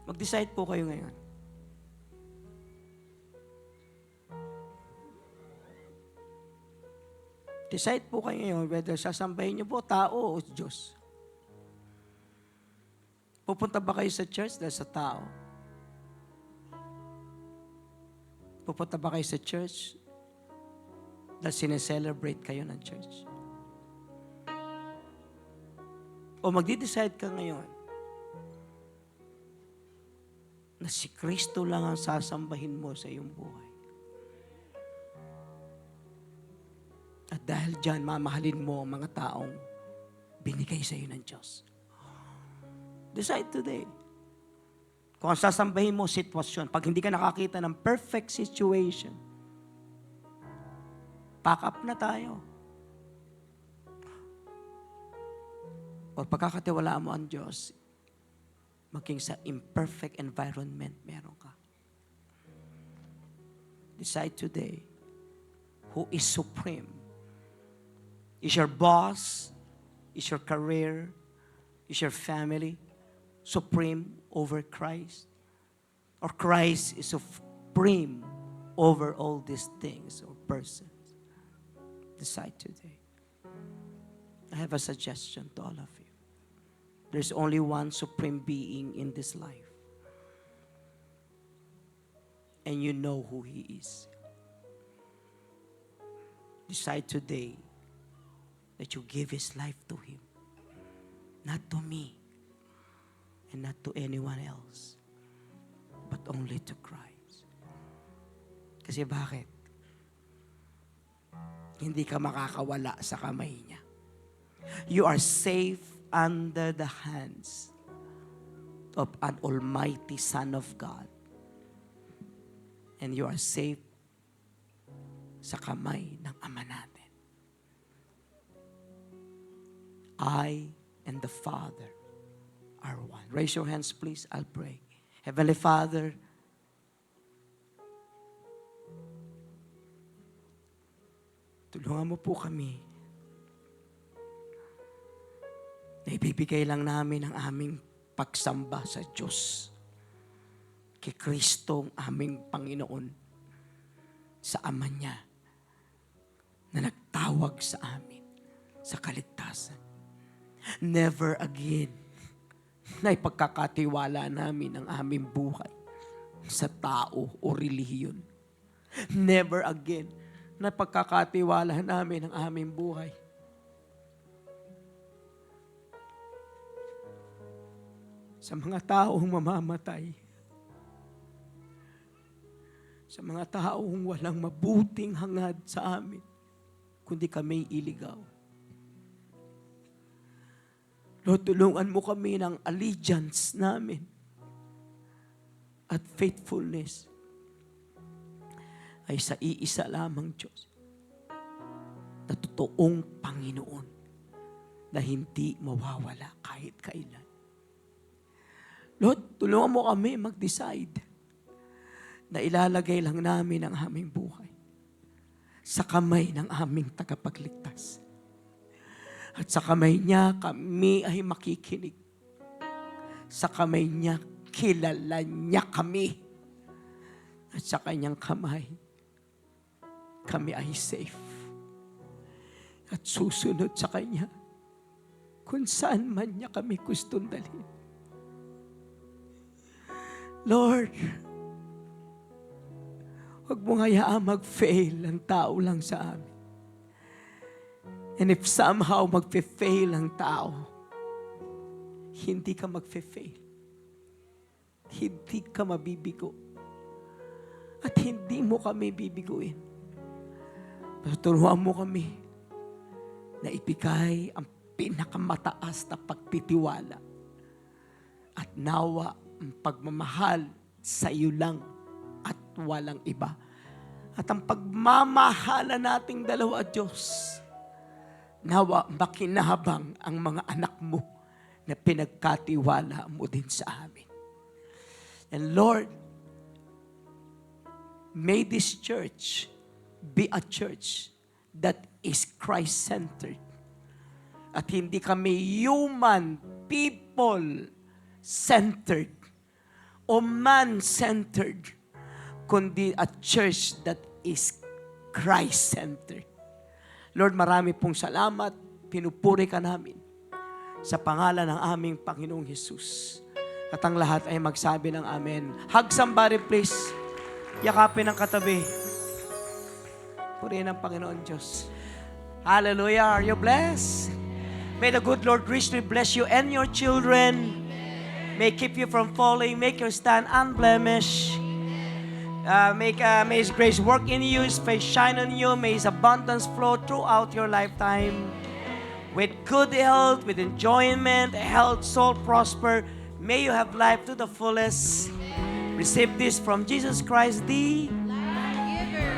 Mag-decide po kayo ngayon. Decide po kayo ngayon whether sasambahin niyo po tao o Diyos. Pupunta ba kayo sa church dahil sa tao? Pupunta ba kayo sa church dahil sineselebrate kayo ng church? O magdi-decide ka ngayon na si Kristo lang ang sasambahin mo sa iyong buhay. At dahil dyan, mamahalin mo ang mga taong binigay sa iyo ng Diyos. Decide today. Kung ang sasambahin mo, sitwasyon. Pag hindi ka nakakita ng perfect situation, pack up na tayo. O pagkakatiwalaan mo ang Diyos, maging sa imperfect environment meron ka. Decide today who is supreme. Is your boss, is your career, is your family supreme over Christ? Or Christ is supreme over all these things or persons? Decide today. I have a suggestion to all of you. There's only one supreme being in this life. And you know who He is. Decide today that you give His life to Him. Not to me. And not to anyone else. But only to Christ. Kasi bakit? Hindi ka makakawala sa kamay niya. You are safe under the hands of an almighty Son of God. And you are safe sa kamay ng Ama natin. I and the Father are one. Raise your hands, please. I'll pray. Heavenly Father, tulungan mo po kami na ibibigay lang namin ang aming pagsamba sa Diyos. Kay Kristo ang aming Panginoon, sa Ama niya na nagtawag sa amin sa kaligtasan. Never again na ipagkakatiwala namin ang aming buhay sa tao o relihiyon. Never again na pagkakatiwala namin ang aming buhay sa mga taong mamamatay, sa mga taong walang mabuting hangad sa amin, kundi kami iligaw. Lord, tulungan mo kami ng allegiance namin at faithfulness ay sa iisa lamang Diyos na totoong Panginoon na hindi mawawala kahit kailan. Lord, tulungan mo kami mag-decide na ilalagay lang namin ang aming buhay sa kamay ng aming tagapagligtas. At sa kamay niya, kami ay makikinig. Sa kamay niya, kilala niya kami. At sa kanyang kamay, kami ay safe. At susunod sa kanya, kung saan man niya kami gustong dalhin. Lord, huwag mo hayaan mag-fail ang tao lang sa amin. And if somehow mag-fail ang tao, hindi ka mag-fail. Hindi ka mabibigo. At hindi mo kami bibiguin. Turuan mo kami na ibigay ang pinakamataas na pagtitiwala at nawa ang pagmamahal sa iyo lang at walang iba. At ang pagmamahala nating dalawa, Diyos, nawa makinabang ang mga anak mo na pinagkatiwala mo din sa amin. And Lord, may this church be a church that is Christ-centered. At hindi kami human, people-centered o man-centered, kundi a church that is Christ-centered. Lord, marami pong salamat. Pinupuri ka namin sa pangalan ng aming Panginoong Hesus. At ang lahat ay magsabi ng amen. Hug somebody please. Yakapin ang katabi. Purihin ang Panginoon Diyos. Hallelujah. Are you blessed? May the good Lord richly bless you and your children. May keep you from falling. Make your stand unblemished. May His grace work in you, His face shine on you, may His abundance flow throughout your lifetime. With good health, with enjoyment, health, soul prosper. May you have life to the fullest. Receive this from Jesus Christ, the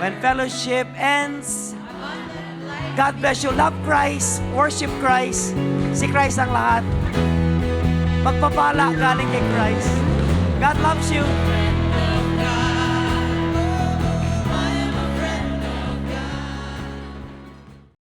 when fellowship ends. God bless you. Love Christ. Worship Christ. Si Christ ang lahat. Magpapala galing kay Christ. God loves you.